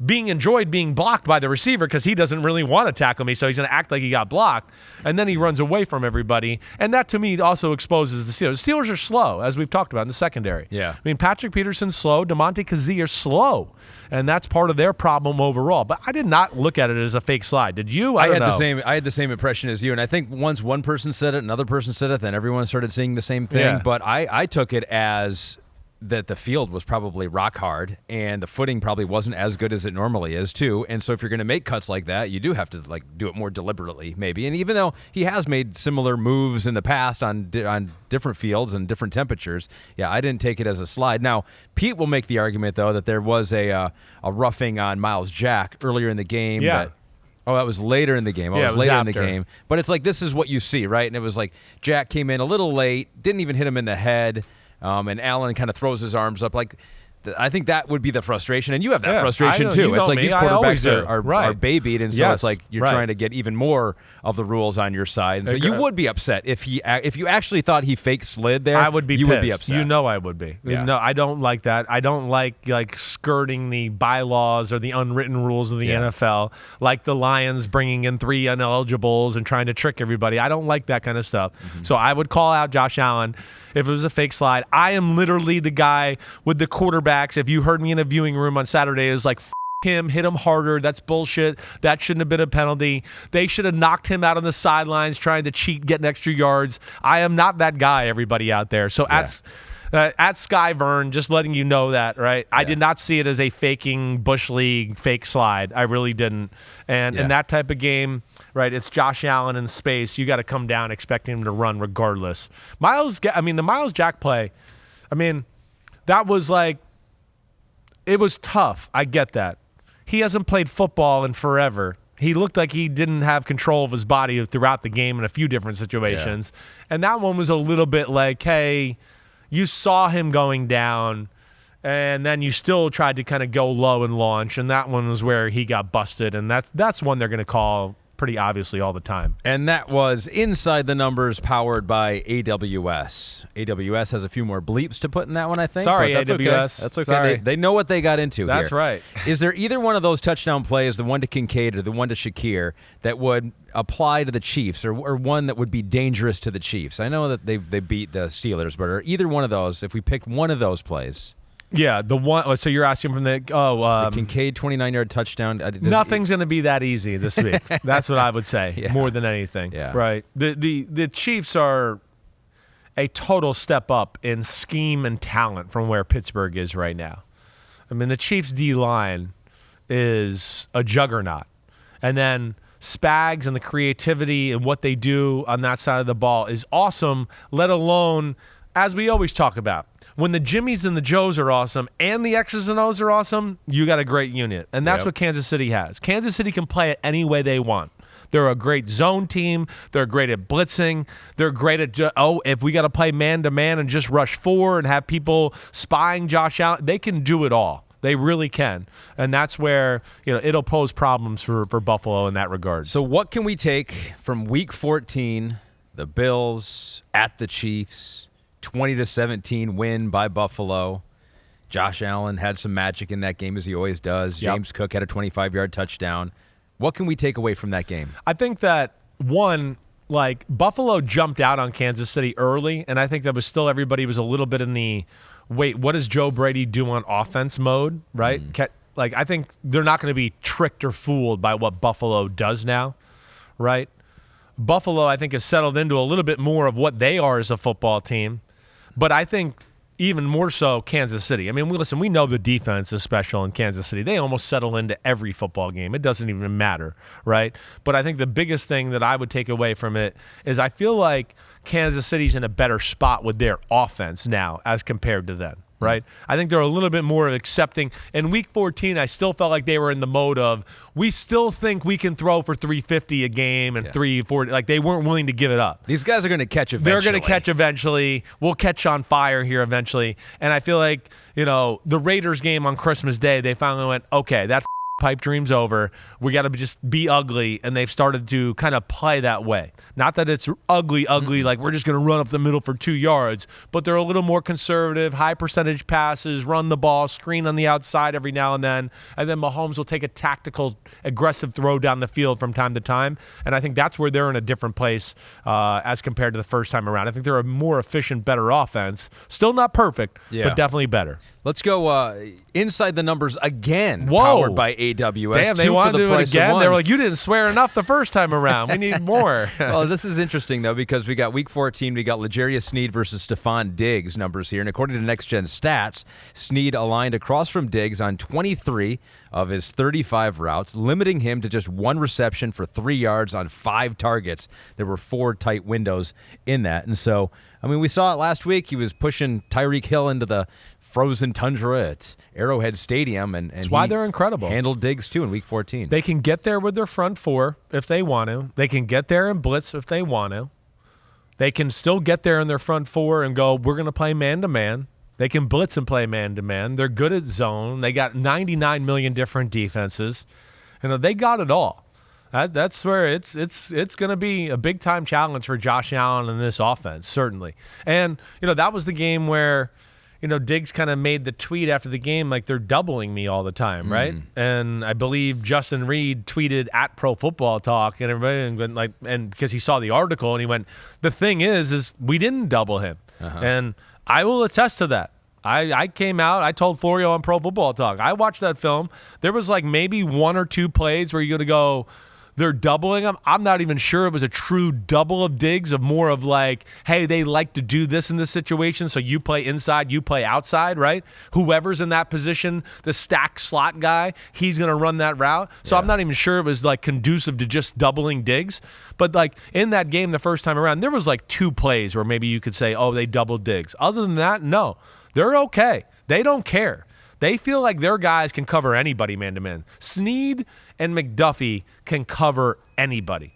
[SPEAKER 3] being blocked by the receiver because he doesn't really want to tackle me, so he's going to act like he got blocked, and then he runs away from everybody, and that, to me, also exposes the Steelers. The Steelers are slow, as we've talked about in the secondary.
[SPEAKER 1] Yeah.
[SPEAKER 3] I mean, Patrick Peterson's slow, DeMonte Kazee are slow, and that's part of their problem overall, but I did not look at it as a fake slide. Did you? I had
[SPEAKER 1] the same impression as you, and I think once one person said it, another person said it, then everyone started saying the same thing, but I took it as that the field was probably rock hard and the footing probably wasn't as good as it normally is too. And so if you're going to make cuts like that, you do have to like do it more deliberately maybe. And even though he has made similar moves in the past on different fields and different temperatures, I didn't take it as a slide. Now, Pete will make the argument though that there was a roughing on Miles Jack earlier in the game.
[SPEAKER 3] Yeah.
[SPEAKER 1] Oh, that was later in the game.
[SPEAKER 3] Yeah,
[SPEAKER 1] it was later in the
[SPEAKER 3] after.
[SPEAKER 1] game. But it's like, this is what you see, right? And it was like Jack came in a little late, didn't even hit him in the head, and Allen kind of throws his arms up. Like, I think that would be the frustration. And you have that frustration, too. It's like these quarterbacks are babied, and so it's like you're trying to get even more of the rules on your side. And so you would be upset if you actually thought he fake slid there.
[SPEAKER 3] I would be
[SPEAKER 1] you
[SPEAKER 3] pissed.
[SPEAKER 1] Would be upset.
[SPEAKER 3] You know I would be.
[SPEAKER 1] Yeah.
[SPEAKER 3] No, I don't like that. I don't like skirting the bylaws or the unwritten rules of the NFL, like the Lions bringing in 3 ineligibles and trying to trick everybody. I don't like that kind of stuff. So I would call out Josh Allen if it was a fake slide. I am literally the guy with the quarterbacks. If you heard me in a viewing room on Saturday, it was like, him, hit him harder. That's bullshit. That shouldn't have been a penalty. They should have knocked him out on the sidelines trying to cheat, getting extra yards. I am not that guy, everybody out there. So at Sky Vern, just letting you know that, right? I did not see it as a faking Bush League fake slide. I really didn't. And in that type of game, right, it's Josh Allen in space. You got to come down expecting him to run regardless. The Miles Jack play, that was like, it was tough. I get that. He hasn't played football in forever. He looked like he didn't have control of his body throughout the game in a few different situations. And that one was a little bit like, hey, you saw him going down, and then you still tried to kind of go low and launch, and that one was where he got busted, and that's one they're going to call pretty obviously all the time.
[SPEAKER 1] And that was Inside the Numbers, powered by AWS. AWS has a few more bleeps to put in that one, I think.
[SPEAKER 3] Sorry,
[SPEAKER 1] that's
[SPEAKER 3] AWS.
[SPEAKER 1] Okay. That's okay.
[SPEAKER 3] Sorry.
[SPEAKER 1] They know what they got into.
[SPEAKER 3] That's
[SPEAKER 1] here.
[SPEAKER 3] right.
[SPEAKER 1] Is there either one of those touchdown plays, the one to Kincaid or the one to Shakir, that would apply to the Chiefs, or one that would be dangerous to the Chiefs? I know that they beat the Steelers, but are either one of those, if we picked one of those plays?
[SPEAKER 3] Yeah, the one. So you're asking from the
[SPEAKER 1] Kincaid 29-yard touchdown.
[SPEAKER 3] Nothing's going to be that easy this week. That's what I would say, more than anything.
[SPEAKER 1] Yeah.
[SPEAKER 3] Right. The Chiefs are a total step up in scheme and talent from where Pittsburgh is right now. The Chiefs' D-line is a juggernaut. And then Spags and the creativity and what they do on that side of the ball is awesome, let alone, as we always talk about, when the Jimmies and the Joes are awesome and the X's and O's are awesome, you got a great unit. And that's what Kansas City has. Kansas City can play it any way they want. They're a great zone team. They're great at blitzing. They're great at, if we got to play man-to-man and just rush 4 and have people spying Josh Allen, they can do it all. They really can. And that's where, it'll pose problems for Buffalo in that regard.
[SPEAKER 1] So what can we take from Week 14, the Bills at the Chiefs, 20-17 win by Buffalo? Josh Allen had some magic in that game, as he always does. James Cook had a 25-yard touchdown. What can we take away from that game?
[SPEAKER 3] I think that, one, Buffalo jumped out on Kansas City early, and I think that was still everybody was a little bit in the, wait, what does Joe Brady do on offense mode, right? I think they're not going to be tricked or fooled by what Buffalo does now, right? Buffalo, I think, has settled into a little bit more of what they are as a football team. But I think even more so Kansas City. We know the defense is special in Kansas City. They almost settle into every football game. It doesn't even matter, right? But I think the biggest thing that I would take away from it is I feel like Kansas City's in a better spot with their offense now as compared to then. Right? I think they're a little bit more accepting. In Week 14, I still felt like they were in the mode of, we still think we can throw for 350 a game and 340. Like, they weren't willing to give it up.
[SPEAKER 1] These guys are going to catch eventually.
[SPEAKER 3] They're going to catch eventually. We'll catch on fire here eventually. And I feel like, the Raiders game on Christmas Day, they finally went, okay, that pipe dream's over. We got to just be ugly, and they've started to kind of play that way. Not that it's ugly, like we're just going to run up the middle for 2 yards, but they're a little more conservative, high percentage passes, run the ball, screen on the outside every now and then Mahomes will take a tactical, aggressive throw down the field from time to time, and I think that's where they're in a different place as compared to the first time around. I think they're a more efficient, better offense. Still not perfect, but definitely better.
[SPEAKER 1] Let's go Inside the Numbers again,
[SPEAKER 3] Whoa.
[SPEAKER 1] Powered by AWS.
[SPEAKER 3] Damn, they wanted to do it again? They were like, you didn't swear enough the first time around. We need more.
[SPEAKER 1] Well, this is interesting, though, because we got Week 14, we got L'Jarius Sneed versus Stephon Diggs numbers here. And according to Next Gen Stats, Sneed aligned across from Diggs on 23 of his 35 routes, limiting him to just 1 reception for 3 yards on 5 targets. There were 4 tight windows in that. And so, we saw it last week. He was pushing Tyreek Hill into the frozen tundra at Arrowhead Stadium. And
[SPEAKER 3] that's why they're incredible.
[SPEAKER 1] Handled Diggs, too, in Week 14.
[SPEAKER 3] They can get there with their front four if they want to. They can get there and blitz if they want to. They can still get there in their front four and go, we're going to play man-to-man. They can blitz and play man-to-man. They're good at zone. They got 99 million different defenses. They got it all. That's where it's going to be a big-time challenge for Josh Allen in this offense, certainly. And, that was the game where, Diggs kind of made the tweet after the game like they're doubling me all the time, right? And I believe Justin Reed tweeted at Pro Football Talk and everybody and because he saw the article and he went, the thing is we didn't double him. And I will attest to that. I came out, I told Florio on Pro Football Talk, I watched that film. There was like maybe one or two plays where you're going to go, they're doubling him. I'm not even sure it was a true double of Diggs, of more of like, hey, they like to do this in this situation, so you play inside, you play outside, right? Whoever's in that position, the stack slot guy, he's going to run that route. So I'm not even sure it was like conducive to just doubling Diggs. But like in that game the first time around, there was like two plays where maybe you could say, oh, they doubled Diggs. Other than that, no. They're okay. They don't care. They feel like their guys can cover anybody man-to-man. Snead and McDuffie can cover anybody.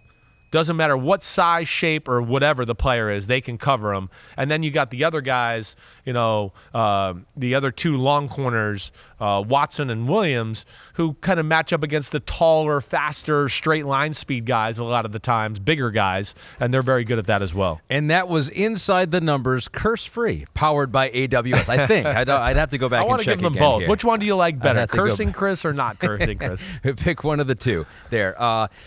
[SPEAKER 3] Doesn't matter what size, shape, or whatever the player is, they can cover them. And then you got the other guys, the other two long corners, Watson and Williams, who kind of match up against the taller, faster, straight line speed guys a lot of the times, bigger guys, and they're very good at that as well.
[SPEAKER 1] And that was Inside the Numbers, curse-free, powered by AWS. I think. I'd have to go back and check again.
[SPEAKER 3] I want to give them both.
[SPEAKER 1] Here.
[SPEAKER 3] Which one do you like better, cursing Chris or not cursing Chris?
[SPEAKER 1] Pick one of the two there.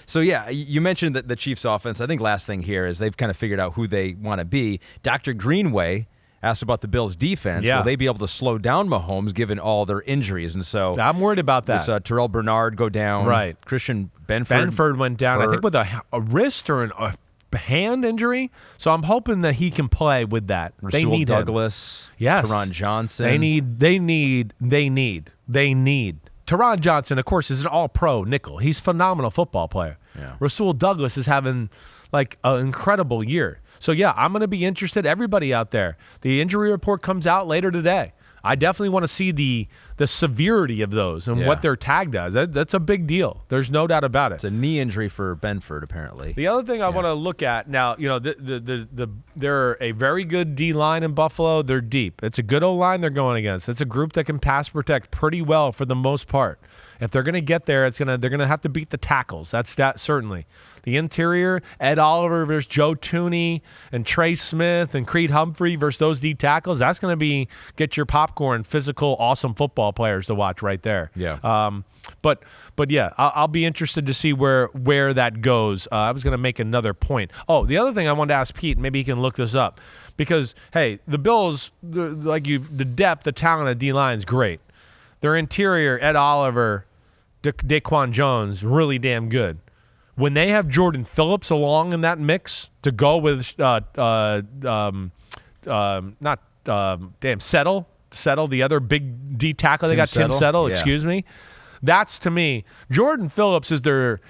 [SPEAKER 1] So, yeah, you mentioned that the Chiefs offense. I think last thing here is they've kind of figured out who they want to be. Dr. Greenway asked about the Bills' defense.
[SPEAKER 3] Yeah.
[SPEAKER 1] Will they be able to slow down Mahomes given all their injuries? And so
[SPEAKER 3] I'm worried about that.
[SPEAKER 1] This Terrell Bernard go down.
[SPEAKER 3] Right.
[SPEAKER 1] Christian Benford.
[SPEAKER 3] Benford went down, I think, with a wrist or a hand injury. So I'm hoping that he can play with that. They need
[SPEAKER 1] Douglas.
[SPEAKER 3] Yes.
[SPEAKER 1] Teron Johnson.
[SPEAKER 3] They need. Teron Johnson, of course, is an all-pro nickel. He's a phenomenal football player.
[SPEAKER 1] Yeah.
[SPEAKER 3] Rasul Douglas is having like an incredible year. So, yeah, I'm going to be interested. Everybody out there, the injury report comes out later today. I definitely want to see the severity of those and what they're tagged as. That's a big deal. There's no doubt about it.
[SPEAKER 1] It's a knee injury for Benford, apparently.
[SPEAKER 3] The other thing I want to look at now, they're a very good D line in Buffalo. They're deep. It's a good O-line they're going against. It's a group that can pass protect pretty well for the most part. If they're going to get there, they're going to have to beat the tackles. That's certainly. The interior, Ed Oliver versus Joe Tooney and Trey Smith and Creed Humphrey versus those D tackles, that's going to get your popcorn, physical, awesome football players to watch right there.
[SPEAKER 1] Yeah.
[SPEAKER 3] But yeah, I'll be interested to see where that goes. I was going to make another point. Oh, the other thing I wanted to ask Pete, maybe he can look this up, because hey, the Bills, the depth, the talent of D-line is great. Their interior, Ed Oliver, Daquan Jones, really damn good. When they have Jordan Phillips along in that mix to go with Settle, the other big D tackle, they got Tim Settle, excuse me. That's, to me, Jordan Phillips is their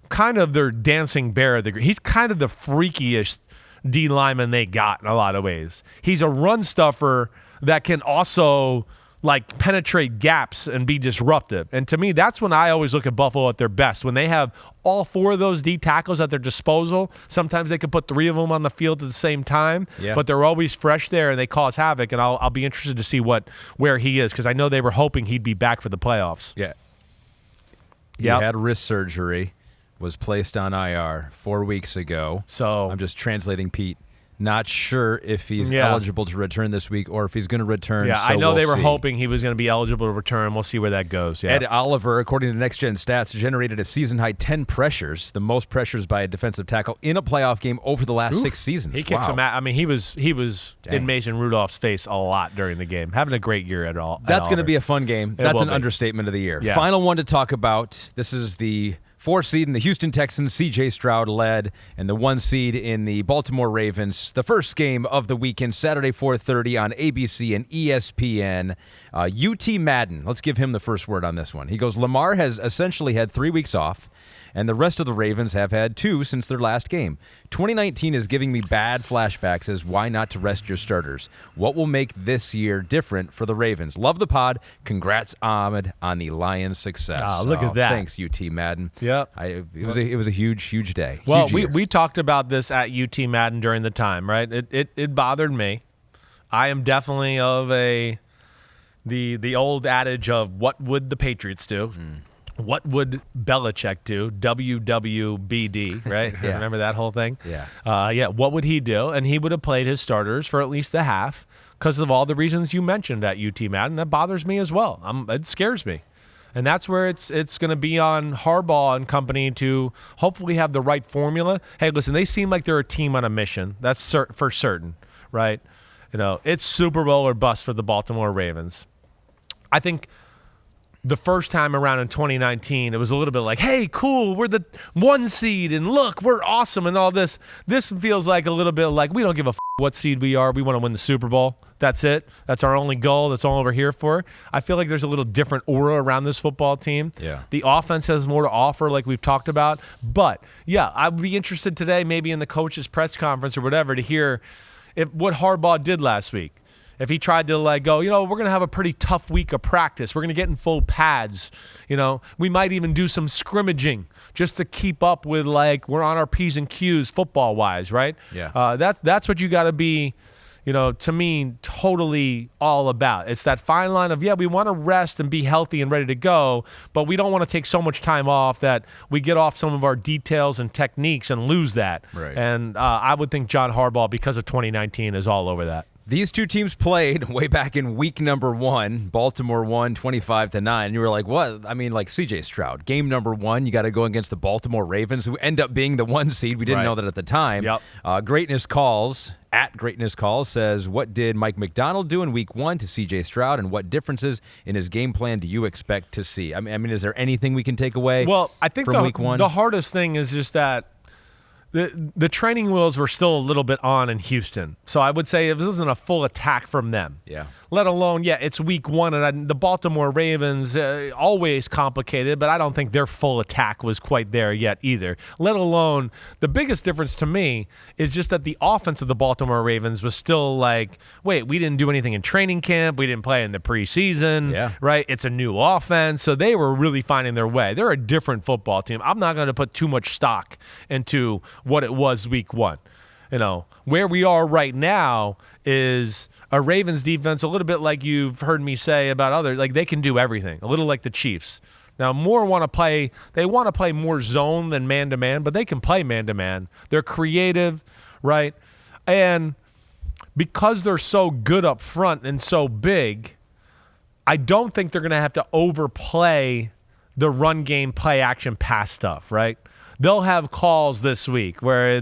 [SPEAKER 3] kind of their dancing bear. He's kind of the freakiest D lineman they got in a lot of ways. He's a run stuffer that can also like penetrate gaps and be disruptive. And to me, that's when I always look at Buffalo at their best. When they have all four of those D tackles at their disposal, sometimes they can put three of them on the field at the same time, but they're always fresh there and they cause havoc. And I'll be interested to see where he is, because I know they were hoping he'd be back for the playoffs.
[SPEAKER 1] Yeah. He had wrist surgery, was placed on IR 4 weeks ago.
[SPEAKER 3] So
[SPEAKER 1] I'm just translating Pete. Not sure if he's eligible to return this week or if he's going to return.
[SPEAKER 3] Yeah,
[SPEAKER 1] so
[SPEAKER 3] I know they were
[SPEAKER 1] see.
[SPEAKER 3] hoping he was going to be eligible to return. We'll see where that goes. Yeah.
[SPEAKER 1] Ed Oliver, according to Next Gen Stats, generated a season-high 10 pressures, the most pressures by a defensive tackle in a playoff game over the last 6 seasons.
[SPEAKER 3] He kicks him out. I mean, he was in Mason Rudolph's face a lot during the game. Having a great year at all.
[SPEAKER 1] That's going to be a fun game. That's an understatement of the year.
[SPEAKER 3] Yeah.
[SPEAKER 1] Final one to talk about. This is the 4 seed in the Houston Texans, C.J. Stroud led, and the 1 seed in the Baltimore Ravens. The first game of the weekend, Saturday 4:30 on ABC and ESPN. UT Madden, let's give him the first word on this one. He goes, Lamar has essentially had 3 weeks off, and the rest of the Ravens have had 2 since their last game. 2019 is giving me bad flashbacks as why not to rest your starters. What will make this year different for the Ravens? Love the pod. Congrats, Ahmed, on the Lions' success.
[SPEAKER 3] Oh, look at that.
[SPEAKER 1] Thanks, UT Madden.
[SPEAKER 3] Yep.
[SPEAKER 1] It was a huge day.
[SPEAKER 3] Well,
[SPEAKER 1] huge
[SPEAKER 3] we talked about this at UT Madden during the time, right? It bothered me. I am definitely of the old adage of what would the Patriots do? What would Belichick do? WWBD, right?
[SPEAKER 1] Yeah.
[SPEAKER 3] Remember that whole thing?
[SPEAKER 1] Yeah.
[SPEAKER 3] What would he do? And he would have played his starters for at least the half because of all the reasons you mentioned at UT Madden. That bothers me as well. It scares me. And that's where it's going to be on Harbaugh and company to hopefully have the right formula. Hey, listen, they seem like they're a team on a mission. That's for certain, right? It's Super Bowl or bust for the Baltimore Ravens. I think the first time around in 2019, it was a little bit like, hey, cool, we're the 1 seed, and look, we're awesome and all this. This feels like a little bit like we don't give a what seed we are. We want to win the Super Bowl. That's it. That's our only goal. That's all we're here for. I feel like there's a little different aura around this football team.
[SPEAKER 1] Yeah.
[SPEAKER 3] The offense has more to offer, like we've talked about. But, yeah, I'd be interested today, maybe in the coach's press conference or whatever, to hear what Harbaugh did last week. If he tried to go, we're going to have a pretty tough week of practice. We're going to get in full pads. We might even do some scrimmaging just to keep up with we're on our P's and Q's football-wise, right?
[SPEAKER 1] Yeah.
[SPEAKER 3] That's what you got to be, to me, totally all about. It's that fine line of, we want to rest and be healthy and ready to go, but we don't want to take so much time off that we get off some of our details and techniques and lose that.
[SPEAKER 1] Right.
[SPEAKER 3] And I would think John Harbaugh, because of 2019, is all over that.
[SPEAKER 1] These two teams played way back in week number 1. Baltimore won 25-9. You were like, what? I mean, C.J. Stroud. Game number 1, you got to go against the Baltimore Ravens, who end up being the 1 seed. We didn't know that at the time.
[SPEAKER 3] Yep.
[SPEAKER 1] Greatness Calls, at Greatness Calls, says, what did Mike McDonald do in week 1 to C.J. Stroud, and what differences in his game plan do you expect to see? I mean, is there anything we can take away
[SPEAKER 3] I think
[SPEAKER 1] from week 1?
[SPEAKER 3] The hardest thing is just that the training wheels were still a little bit on in Houston. So I would say if this isn't a full attack from them.
[SPEAKER 1] Yeah.
[SPEAKER 3] Let alone, it's week 1, and the Baltimore Ravens, always complicated, but I don't think their full attack was quite there yet either. Let alone, the biggest difference to me is just that the offense of the Baltimore Ravens was still wait, we didn't do anything in training camp. We didn't play in the preseason, right? It's a new offense. So they were really finding their way. They're a different football team. I'm not going to put too much stock into what it was week 1. Where we are right now is a Ravens defense, a little bit like you've heard me say about others, they can do everything, a little like the Chiefs. Now, they want to play more zone than man-to-man, but they can play man-to-man. They're creative, right? And because they're so good up front and so big, I don't think they're going to have to overplay the run game, play action, pass stuff, right? They'll have calls this week where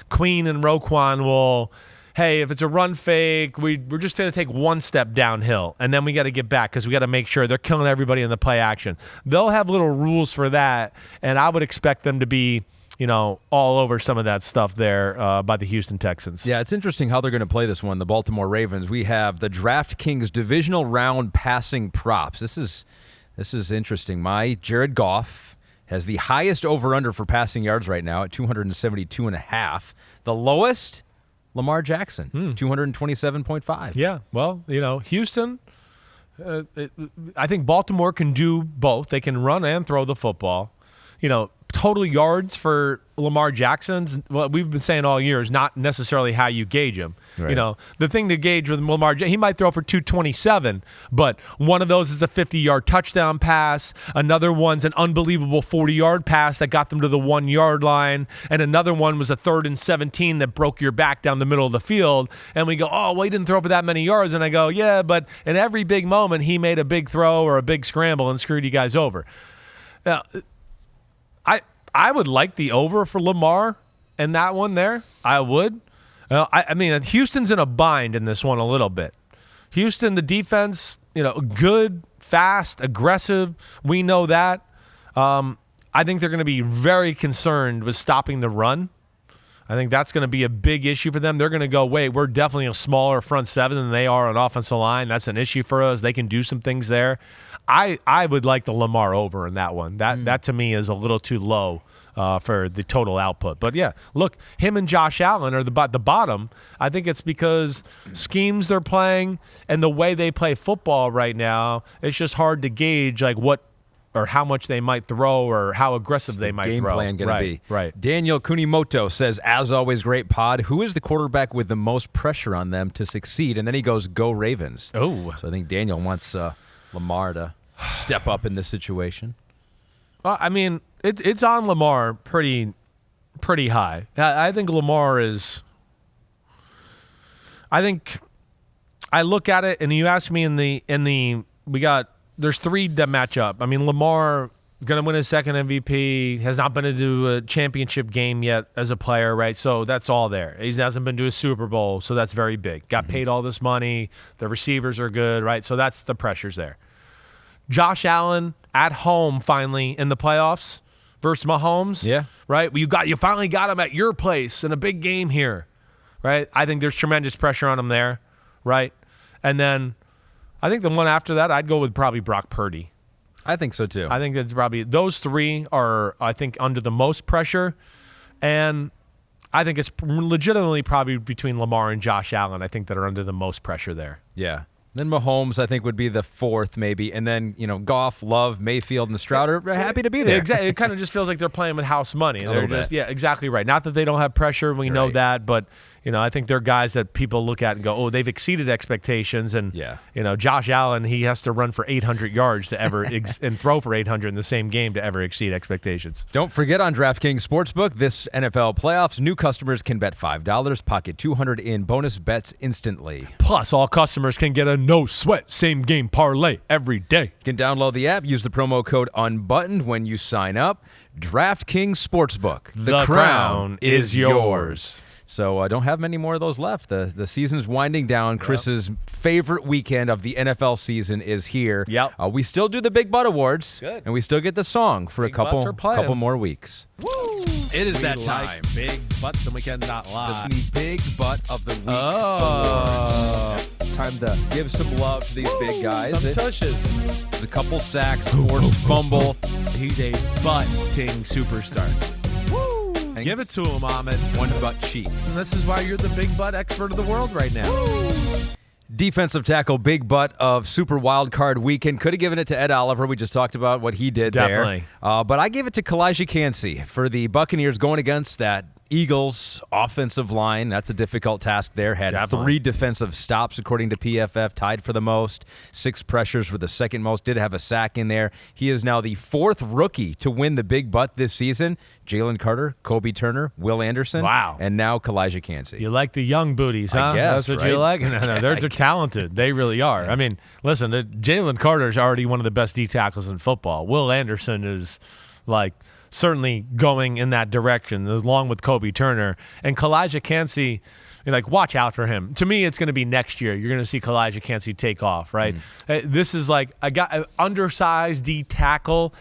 [SPEAKER 3] Queen and Requiem will, hey, if it's a run fake, we're just going to take 1 step downhill, and then we got to get back because we got to make sure they're killing everybody in the play action. They'll have little rules for that, and I would expect them to be, all over some of that stuff there by the Houston Texans.
[SPEAKER 1] Yeah, it's interesting how they're going to play this one, the Baltimore Ravens. We have the DraftKings Divisional Round passing props. This is interesting. My Jared Goff has the highest over-under for passing yards right now at 272.5. The lowest, Lamar Jackson, 227.5.
[SPEAKER 3] Yeah, well, Houston, I think Baltimore can do both. They can run and throw the football. Total yards for Lamar Jackson's, what we've been saying all year, is not necessarily how you gauge him.
[SPEAKER 1] Right.
[SPEAKER 3] The thing to gauge with Lamar, he might throw for 227, but one of those is a 50-yard touchdown pass. Another one's an unbelievable 40-yard pass that got them to the 1-yard line, and another one was a 3rd and 17 that broke your back down the middle of the field. And we go, oh, well, he didn't throw for that many yards. And I go, yeah, but in every big moment, he made a big throw or a big scramble and screwed you guys over. Now, I would like the over for Lamar and that one there. I would. I mean, Houston's in a bind in this one a little bit. Houston, the defense, good, fast, aggressive. We know that. I think they're going to be very concerned with stopping the run. I think that's going to be a big issue for them. They're going to go, wait, we're definitely a smaller front seven than they are on offensive line. That's an issue for us. They can do some things there. I would like the Lamar over in that one. That to me is a little too low for the total output. But, yeah, look, him and Josh Allen are the bottom. I think it's because schemes they're playing and the way they play football right now, it's just hard to gauge like what or how much they might throw or how aggressive they might
[SPEAKER 1] game
[SPEAKER 3] throw.
[SPEAKER 1] Plan going to be.
[SPEAKER 3] Right.
[SPEAKER 1] Daniel Kunimoto says, as always, great pod. Who is the quarterback with the most pressure on them to succeed? And then he goes, go Ravens.
[SPEAKER 3] Oh.
[SPEAKER 1] So I think Daniel wants Lamar to step up in this situation.
[SPEAKER 3] I mean, it's on Lamar pretty high. I think Lamar is – I think I look at it, and you ask me in the we got – there's three that match up. I mean, Lamar going to win his second MVP, has not been to a championship game yet as a player, right? So that's all there. He hasn't been to a Super Bowl, so that's very big. Got paid all this money. The receivers are good, right? So that's the pressures there. Josh Allen at home finally in the playoffs versus Mahomes.
[SPEAKER 1] Yeah.
[SPEAKER 3] Right? You finally got him at your place in a big game here, right? I think there's tremendous pressure on him there, right? And then I think the one after that, I'd go with probably Brock Purdy.
[SPEAKER 1] I think so, too.
[SPEAKER 3] I think it's probably those three are, I think, under the most pressure. And I think it's legitimately probably between Lamar and Josh Allen, I think, that are under the most pressure there.
[SPEAKER 1] Yeah. Then Mahomes, I think, would be the fourth, maybe. And then, Goff, Love, Mayfield, and Stroud are happy to be there.
[SPEAKER 3] Exactly. It kind of just feels like they're playing with house money.
[SPEAKER 1] They're just,
[SPEAKER 3] yeah, exactly right. Not that they don't have pressure. We know that. But, I think they're guys that people look at and go, oh, they've exceeded expectations. And, Josh Allen, he has to run for 800 yards to ever and throw for 800 in the same game to ever exceed expectations.
[SPEAKER 1] Don't forget on DraftKings Sportsbook, this NFL playoffs, new customers can bet $5, pocket $200 in bonus bets instantly.
[SPEAKER 3] Plus, all customers can get a no-sweat same-game parlay every day.
[SPEAKER 1] You can download the app, use the promo code UNBUTTONED when you sign up. DraftKings Sportsbook.
[SPEAKER 3] The crown is yours.
[SPEAKER 1] So don't have many more of those left. The season's winding down. Chris's favorite weekend of the NFL season is here.
[SPEAKER 3] Yep.
[SPEAKER 1] We still do the Big Butt Awards.
[SPEAKER 3] Good.
[SPEAKER 1] And we still get the song for
[SPEAKER 3] Big
[SPEAKER 1] a couple more weeks.
[SPEAKER 3] Woo! It is that time. Big butts and we cannot lie.
[SPEAKER 1] The Big Butt of the Week.
[SPEAKER 3] Oh.
[SPEAKER 1] Time to give some love to these big guys.
[SPEAKER 3] Some tushes.
[SPEAKER 1] There's a couple sacks, forced fumble.
[SPEAKER 3] He's a butt-ting superstar. Woo! And give it to him, Ahmed.
[SPEAKER 1] One butt cheek.
[SPEAKER 3] And this is why you're the big butt expert of the world right now. Woo!
[SPEAKER 1] Defensive tackle, big butt of Super Wild Card Weekend. Could have given it to Ed Oliver. We just talked about what he did
[SPEAKER 3] Definitely.
[SPEAKER 1] there. But I gave it to Kalijah Kancey for the Buccaneers going against that Eagles offensive line. That's a difficult task there. Had
[SPEAKER 3] Definitely.
[SPEAKER 1] 3 defensive stops, according to PFF, tied for the most. 6 pressures were the second most. Did have a sack in there. He is now the 4th rookie to win the big butt this season. Jalen Carter, Kobe Turner, Will Anderson.
[SPEAKER 3] Wow.
[SPEAKER 1] And now Kalijah Kancey.
[SPEAKER 3] You like the young booties, huh?
[SPEAKER 1] I guess,
[SPEAKER 3] That's what
[SPEAKER 1] right?
[SPEAKER 3] you like? No, they're talented. They really are. I mean, listen, Jalen Carter is already one of the best D tackles in football. Will Anderson is certainly going in that direction, along with Kobe Turner. And Kalijah Kancey, watch out for him. To me, it's going to be next year. You're going to see Kalijah Kancey take off, right? This is like an undersized D tackle.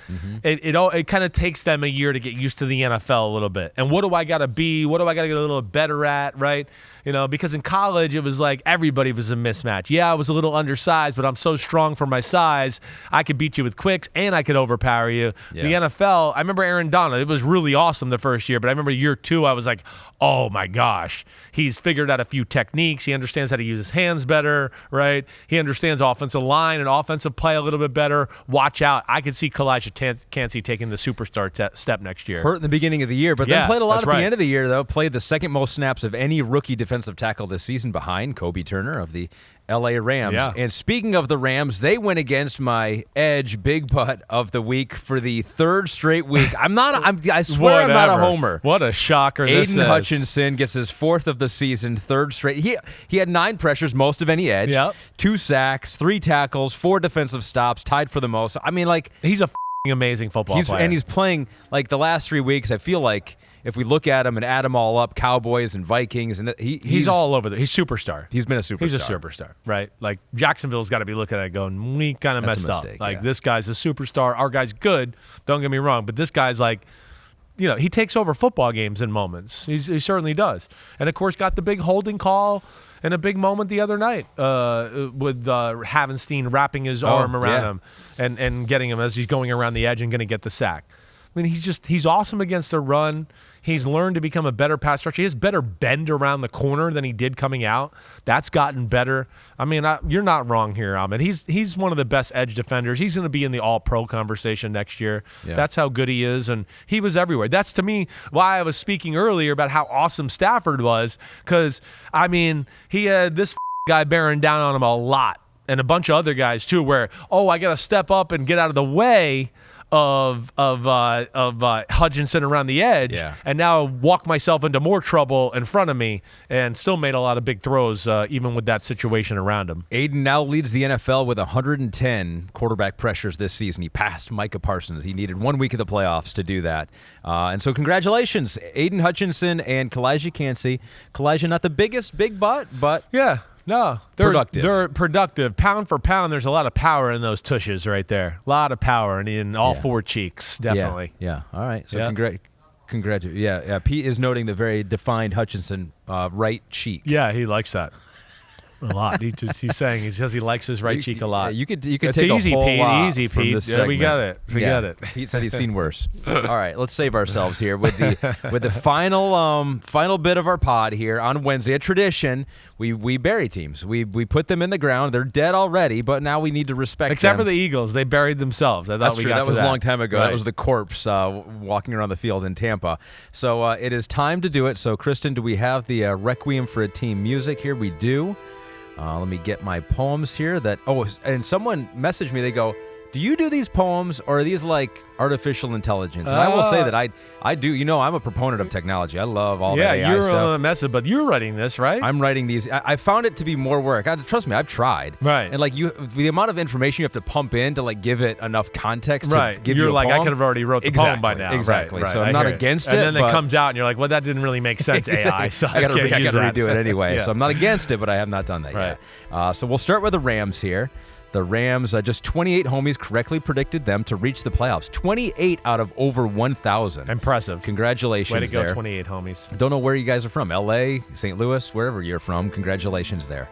[SPEAKER 3] It kind of takes them a year to get used to the NFL a little bit. And what do I got to be? What do I got to get a little better at, right? Because in college, it was like everybody was a mismatch. Yeah, I was a little undersized, but I'm so strong for my size, I could beat you with quicks and I could overpower you. Yeah. The NFL, I remember Aaron Donald. It was really awesome the first year, but I remember year 2, I was like, oh my gosh, he's figured out a few techniques. He understands how to use his hands better, right? He understands offensive line and offensive play a little bit better. Watch out. I could see Kalijah Kancey taking the superstar step next year.
[SPEAKER 1] Hurt in the beginning of the year, but then played a lot at the
[SPEAKER 3] right.
[SPEAKER 1] end of the year, though. Played the second most snaps of any rookie defensive tackle this season behind Kobe Turner of the L.A. Rams.
[SPEAKER 3] Yeah.
[SPEAKER 1] And speaking of the Rams, they went against my edge big butt of the week for the 3rd straight week. I swear I'm not a homer.
[SPEAKER 3] What a shocker this is.
[SPEAKER 1] Aiden Hutchinson gets his 4th of the season, 3rd straight. He had 9 pressures, most of any edge, 2 sacks, 3 tackles, 4 defensive stops, tied for the most. I mean,
[SPEAKER 3] he's a amazing football player.
[SPEAKER 1] And he's playing, the last 3 weeks, I feel like if we look at him and add them all up, Cowboys and Vikings, and
[SPEAKER 3] he's all over there. He's superstar.
[SPEAKER 1] He's been a superstar.
[SPEAKER 3] He's a superstar, right? Like Jacksonville's got to be looking at it going, we kind of messed up. Like this guy's a superstar. Our guy's good. Don't get me wrong, but this guy's like, he takes over football games in moments. He certainly does. And, of course, got the big holding call in a big moment the other night with Havenstein wrapping his arm around him and getting him as he's going around the edge and going to get the sack. I mean, he's awesome against the run. He's learned to become a better pass rusher. He has better bend around the corner than he did coming out. That's gotten better. I mean, you're not wrong here, Ahmed. He's one of the best edge defenders. He's going to be in the all-pro conversation next year. Yeah. That's how good he is, and he was everywhere. That's, to me, why I was speaking earlier about how awesome Stafford was, because, I mean, he had this guy bearing down on him a lot, and a bunch of other guys, too, where, I got to step up and get out of the way of Hutchinson around the edge, and now walk myself into more trouble in front of me, and still made a lot of big throws even with that situation around him.
[SPEAKER 1] Aiden now leads the NFL with 110 quarterback pressures this season. He passed Micah Parsons. He needed 1 week of the playoffs to do that. And so congratulations, Aiden Hutchinson and Kalijah Kancey. Kalijah, not the biggest big butt, but
[SPEAKER 3] yeah. No, they're
[SPEAKER 1] productive.
[SPEAKER 3] Pound for pound, there's a lot of power in those tushes right there. A lot of power in all four cheeks, definitely.
[SPEAKER 1] Yeah. All right. So congratulations. Yeah. Pete is noting the very defined Hutchinson right cheek.
[SPEAKER 3] Yeah, he likes that a lot. He's saying he says he likes his right cheek a lot.
[SPEAKER 1] You could
[SPEAKER 3] it's
[SPEAKER 1] take
[SPEAKER 3] easy,
[SPEAKER 1] a whole
[SPEAKER 3] Pete.
[SPEAKER 1] lot
[SPEAKER 3] Easy,
[SPEAKER 1] from
[SPEAKER 3] Pete.
[SPEAKER 1] this
[SPEAKER 3] Yeah, we
[SPEAKER 1] segment.
[SPEAKER 3] got it.
[SPEAKER 1] Pete said he's seen worse. All right, let's save ourselves here with the final bit of our pod here on Wednesday. A tradition. We bury teams. We put them in the ground. They're dead already, but now we need to respect
[SPEAKER 3] Except
[SPEAKER 1] them.
[SPEAKER 3] for the Eagles. They buried themselves. I thought
[SPEAKER 1] That's
[SPEAKER 3] we
[SPEAKER 1] true.
[SPEAKER 3] got
[SPEAKER 1] That was
[SPEAKER 3] to
[SPEAKER 1] a long time ago.
[SPEAKER 3] Right.
[SPEAKER 1] That was the corpse walking around the field in Tampa. So it is time to do it. So, Kristen, do we have the Requiem for a Team music here? We do. Let me get my poems here. And someone messaged me. They go, do you do these poems, or are these like artificial intelligence? And I will say that I do. I'm a proponent of technology. I love all that AI
[SPEAKER 3] you're
[SPEAKER 1] stuff.
[SPEAKER 3] on the message, but you're writing this, right?
[SPEAKER 1] I'm writing these. I found it to be more work. Trust me, I've tried.
[SPEAKER 3] Right.
[SPEAKER 1] And the amount of information you have to pump in to give it enough context to give you a poem.
[SPEAKER 3] I could have already wrote the poem by now.
[SPEAKER 1] Exactly.
[SPEAKER 3] Right.
[SPEAKER 1] So I'm not against it.
[SPEAKER 3] And then it comes out and you're like, well, that didn't really make sense, AI. So
[SPEAKER 1] I got to redo it anyway.
[SPEAKER 3] Yeah.
[SPEAKER 1] So I'm not against it, but I have not done that yet. So we'll start with the Rams here. The Rams, just 28 homies correctly predicted them to reach the playoffs. 28 out of over 1,000.
[SPEAKER 3] Impressive.
[SPEAKER 1] Congratulations
[SPEAKER 3] there. Way to go,
[SPEAKER 1] there.
[SPEAKER 3] 28 homies.
[SPEAKER 1] Don't know where you guys are from. L.A., St. Louis, wherever you're from. Congratulations there.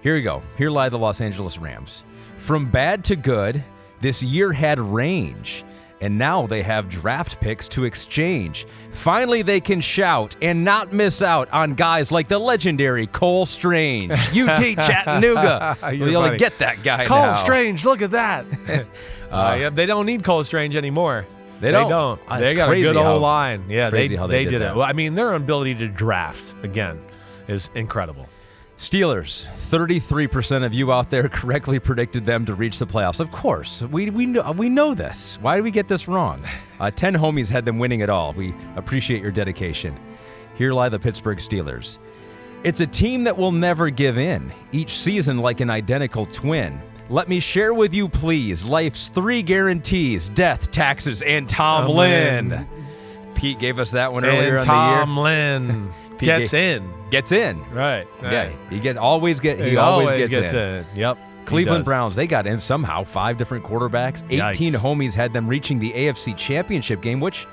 [SPEAKER 1] Here we go. Here lie the Los Angeles Rams. From bad to good, this year had range. And now they have draft picks to exchange. Finally, they can shout and not miss out on guys like the legendary Cole Strange. UT Chattanooga. We only get that guy
[SPEAKER 3] Cole
[SPEAKER 1] now.
[SPEAKER 3] Strange, look at that. They don't need Cole Strange anymore.
[SPEAKER 1] They don't.
[SPEAKER 3] They got a good old line. Yeah, they
[SPEAKER 1] did
[SPEAKER 3] it.
[SPEAKER 1] That.
[SPEAKER 3] Well, I mean, their ability to draft, again, is incredible.
[SPEAKER 1] Steelers, 33% of you out there correctly predicted them to reach the playoffs. Of course, we know this. Why did we get this wrong? 10 homies had them winning it all. We appreciate your dedication. Here lie the Pittsburgh Steelers. It's a team that will never give in, each season like an identical twin. Let me share with you, please, life's 3 guarantees: death, taxes, and Tom Lynn. Pete gave us that one earlier in the year.
[SPEAKER 3] Tom Lynn gets in.
[SPEAKER 1] Right.
[SPEAKER 3] Yeah.
[SPEAKER 1] He always gets in.
[SPEAKER 3] Yep.
[SPEAKER 1] Cleveland Browns, they got in somehow. 5 different quarterbacks. 18 homies had them reaching the AFC Championship game, which,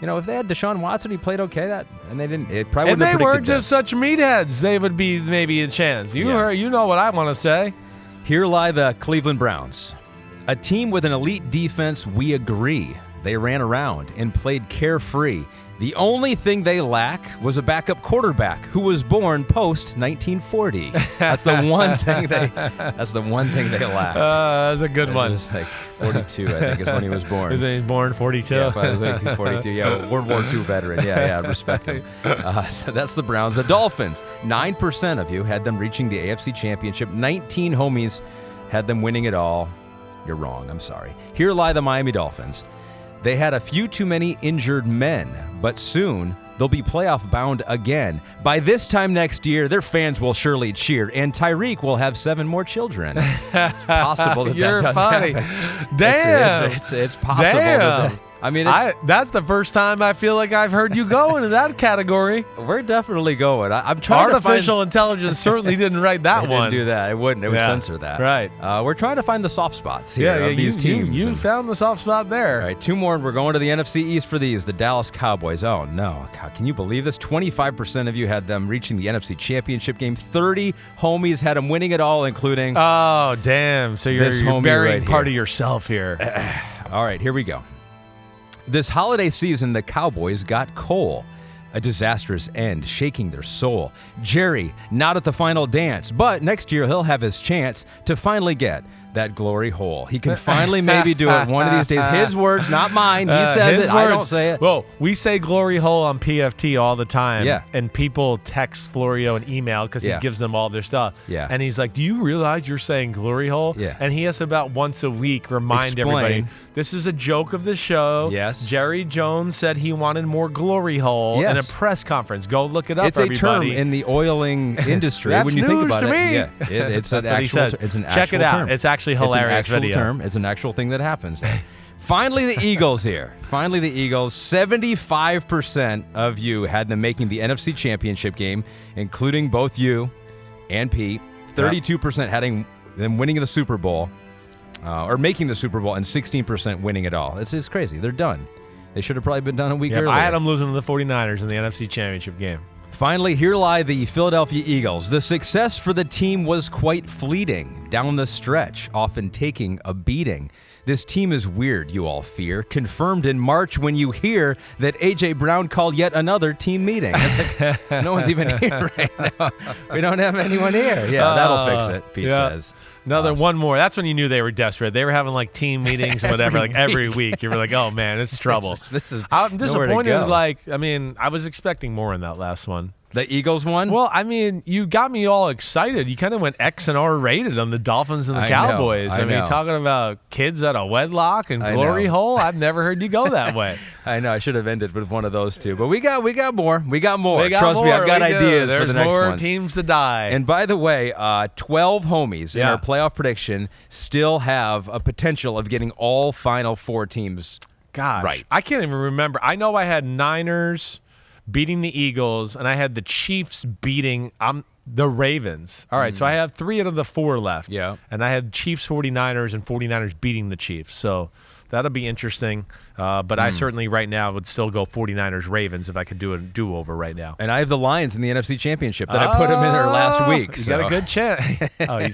[SPEAKER 1] if they had Deshaun Watson, he played okay. And they didn't. It probably wouldn't have predicted this.
[SPEAKER 3] And they weren't just such meatheads. They would be maybe a chance. You know what I want to say.
[SPEAKER 1] Here lie the Cleveland Browns. A team with an elite defense, we agree. They ran around and played carefree. The only thing they lack was a backup quarterback who was born post 1940. That's the one thing they lacked.
[SPEAKER 3] That's a good one.
[SPEAKER 1] It's like 42, I think, is when he was born.
[SPEAKER 3] He was born 42.
[SPEAKER 1] Yeah, 1942. Yeah, World War II veteran. Yeah, respect him. So that's the Browns. The Dolphins, 9% of you had them reaching the AFC Championship. 19 homies had them winning it all. You're wrong. I'm sorry. Here lie the Miami Dolphins. They had a few too many injured men, but soon they'll be playoff bound again. By this time next year, their fans will surely cheer, and Tyreek will have 7 more children. It's possible that
[SPEAKER 3] You're
[SPEAKER 1] does
[SPEAKER 3] funny.
[SPEAKER 1] happen.
[SPEAKER 3] Damn.
[SPEAKER 1] It's possible. I mean,
[SPEAKER 3] that's the first time I feel like I've heard you go into that category.
[SPEAKER 1] We're definitely going. I'm trying
[SPEAKER 3] Artificial intelligence certainly didn't write that one.
[SPEAKER 1] Didn't do that. It wouldn't. It would censor that.
[SPEAKER 3] Right.
[SPEAKER 1] We're trying to find the soft spots here of these teams.
[SPEAKER 3] You found the soft spot there.
[SPEAKER 1] All right, 2 more, and we're going to the NFC East for these. The Dallas Cowboys. Oh, no. God, can you believe this? 25% of you had them reaching the NFC Championship game. 30 homies had them winning it all, including...
[SPEAKER 3] Oh, damn. So you're burying part of yourself here.
[SPEAKER 1] All right, here we go. This holiday season, the Cowboys got Cole. A disastrous end, shaking their soul. Jerry, not at the final dance, but next year he'll have his chance to finally get that glory hole. He can finally maybe do it one of these days. His words, not mine. He says it. I don't say it.
[SPEAKER 3] Well, we say glory hole on PFT all the time.
[SPEAKER 1] Yeah.
[SPEAKER 3] And people text Florio an email because he gives them all their stuff.
[SPEAKER 1] Yeah.
[SPEAKER 3] And he's like, do you realize you're saying glory hole?
[SPEAKER 1] Yeah.
[SPEAKER 3] And he has about once a week remind everybody, this is a joke of the show.
[SPEAKER 1] Yes.
[SPEAKER 3] Jerry Jones said he wanted more glory hole in a press conference. Go look it up,
[SPEAKER 1] everybody. It's a term in the oiling industry.
[SPEAKER 3] That's
[SPEAKER 1] when you
[SPEAKER 3] news
[SPEAKER 1] think about
[SPEAKER 3] to me.
[SPEAKER 1] Yeah, it's an actual. It's an actual
[SPEAKER 3] Check it out.
[SPEAKER 1] term.
[SPEAKER 3] It's actually hilarious.
[SPEAKER 1] It's an actual term. It's an actual thing that happens. Finally, the Eagles here. Finally, the Eagles. 75% of you had them making the NFC Championship game, including both you and Pete. 32% had them winning the Super Bowl, or making the Super Bowl, and 16% winning it all. It's crazy. They're done. They should have probably been done a week earlier.
[SPEAKER 3] I had them losing to the 49ers in the NFC Championship game.
[SPEAKER 1] Finally, here lie the Philadelphia Eagles. The success for the team was quite fleeting down the stretch, often taking a beating. This team is weird, you all fear. Confirmed in March when you hear that A.J. Brown called yet another team meeting. It's like, no one's even here right now. We don't have anyone here. Yeah, that'll fix it, Pete says.
[SPEAKER 3] Another one more. That's when you knew they were desperate. They were having like team meetings or whatever, every week. You were like, oh man, it's trouble. I'm disappointed. I was expecting more in that last one.
[SPEAKER 1] The Eagles one?
[SPEAKER 3] Well, I mean, you got me all excited. You kind of went X and R rated on the Dolphins and the Cowboys. I mean, talking about kids out of wedlock and glory hole. I've never heard you go that way.
[SPEAKER 1] I know. I should have ended with one of those two. But we got more. We got more. Trust me, I've got ideas for the next one.
[SPEAKER 3] There's more teams to die.
[SPEAKER 1] And by the way, 12 homies in our playoff prediction still have a potential of getting all Final Four teams right.
[SPEAKER 3] I can't even remember. I know I had Niners beating the Eagles, and I had the Chiefs beating the Ravens. All right, so I have 3 out of the 4 left.
[SPEAKER 1] Yeah.
[SPEAKER 3] And I had Chiefs 49ers and 49ers beating the Chiefs. So that'll be interesting. But I certainly right now would still go 49ers Ravens if I could do a do-over right now.
[SPEAKER 1] And I have the Lions in the NFC Championship that I put them in there last week.
[SPEAKER 3] You got a good chance.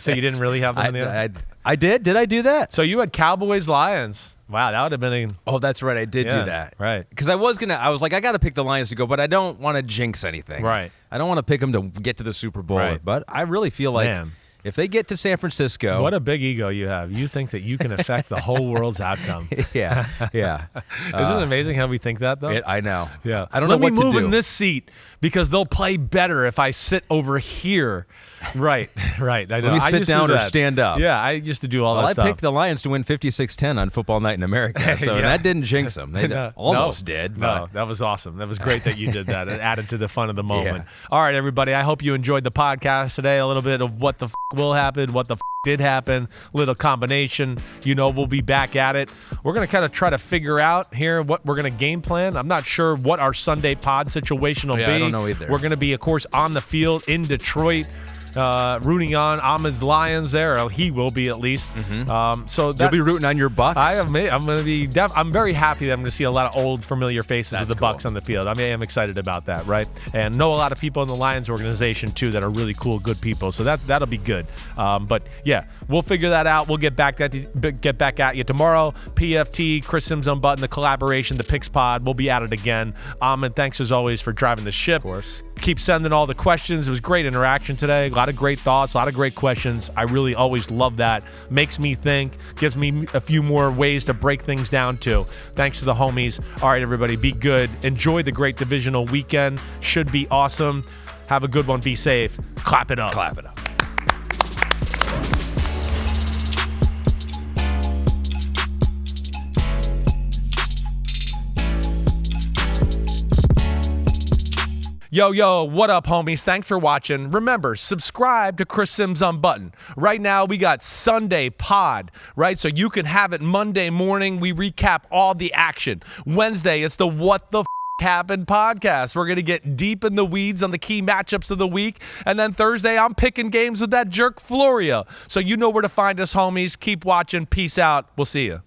[SPEAKER 3] So you didn't really have them in the
[SPEAKER 1] I did? Did I do that?
[SPEAKER 3] So you had Cowboys-Lions. Wow, that would have been
[SPEAKER 1] Oh, that's right. I did do that.
[SPEAKER 3] Right.
[SPEAKER 1] Because I was like, I got to pick the Lions to go, but I don't want to jinx anything.
[SPEAKER 3] Right.
[SPEAKER 1] I don't want to pick them to get to the Super Bowl.
[SPEAKER 3] Right.
[SPEAKER 1] But I really feel like if they get to San Francisco.
[SPEAKER 3] What a big ego you have. You think that you can affect the whole world's outcome.
[SPEAKER 1] Yeah.
[SPEAKER 3] Isn't it amazing how we think that, though?
[SPEAKER 1] I know.
[SPEAKER 3] Yeah.
[SPEAKER 1] I don't know what to do.
[SPEAKER 3] Let me move in this seat because they'll play better if I sit over here. Right. I know.
[SPEAKER 1] Let me sit down or stand up.
[SPEAKER 3] Yeah, I used to do all that stuff.
[SPEAKER 1] I picked the Lions to win 56-10 on Football Night in America, so that didn't jinx them. They almost did. But.
[SPEAKER 3] No, that was awesome. That was great that you did that. It added to the fun of the moment. Yeah. All right, everybody, I hope you enjoyed the podcast today. A little bit of what the will happen, what the did happen, little combination. We'll be back at it. We're going to kind of try to figure out here what we're going to game plan. I'm not sure what our Sunday pod situation will be.
[SPEAKER 1] I don't know either.
[SPEAKER 3] We're going to be, of course, on the field in Detroit. Rooting on Ahmed's Lions there. Or he will be at least. So
[SPEAKER 1] you'll be rooting on your Bucs.
[SPEAKER 3] I'm going to be. I'm very happy that I'm going to see a lot of old familiar faces of the Bucs on the field. I am excited about that, right? And know a lot of people in the Lions organization too that are really cool, good people. So that'll be good. But yeah, we'll figure that out. We'll get back at you tomorrow. PFT, Chris Simms Unbuttoned, the collaboration, the Picks Pod. We'll be at it again. Ahmed, thanks as always for driving the ship.
[SPEAKER 1] Of course.
[SPEAKER 3] Keep sending all the questions. It was great interaction today. A lot of great thoughts, a lot of great questions. I really always love that. Makes me think, gives me a few more ways to break things down too. Thanks to the homies. All right, everybody, be good. Enjoy the great divisional weekend. Should be awesome. Have a good one. Be safe. Clap it up.
[SPEAKER 1] Clap it up.
[SPEAKER 3] Yo, what up, homies? Thanks for watching. Remember, subscribe to Chris Simms Unbuttoned. Right now, we got Sunday pod, right? So you can have it Monday morning. We recap all the action. Wednesday, it's the What the Happened podcast. We're going to get deep in the weeds on the key matchups of the week. And then Thursday, I'm picking games with that jerk Florio. So you know where to find us, homies. Keep watching. Peace out. We'll see you.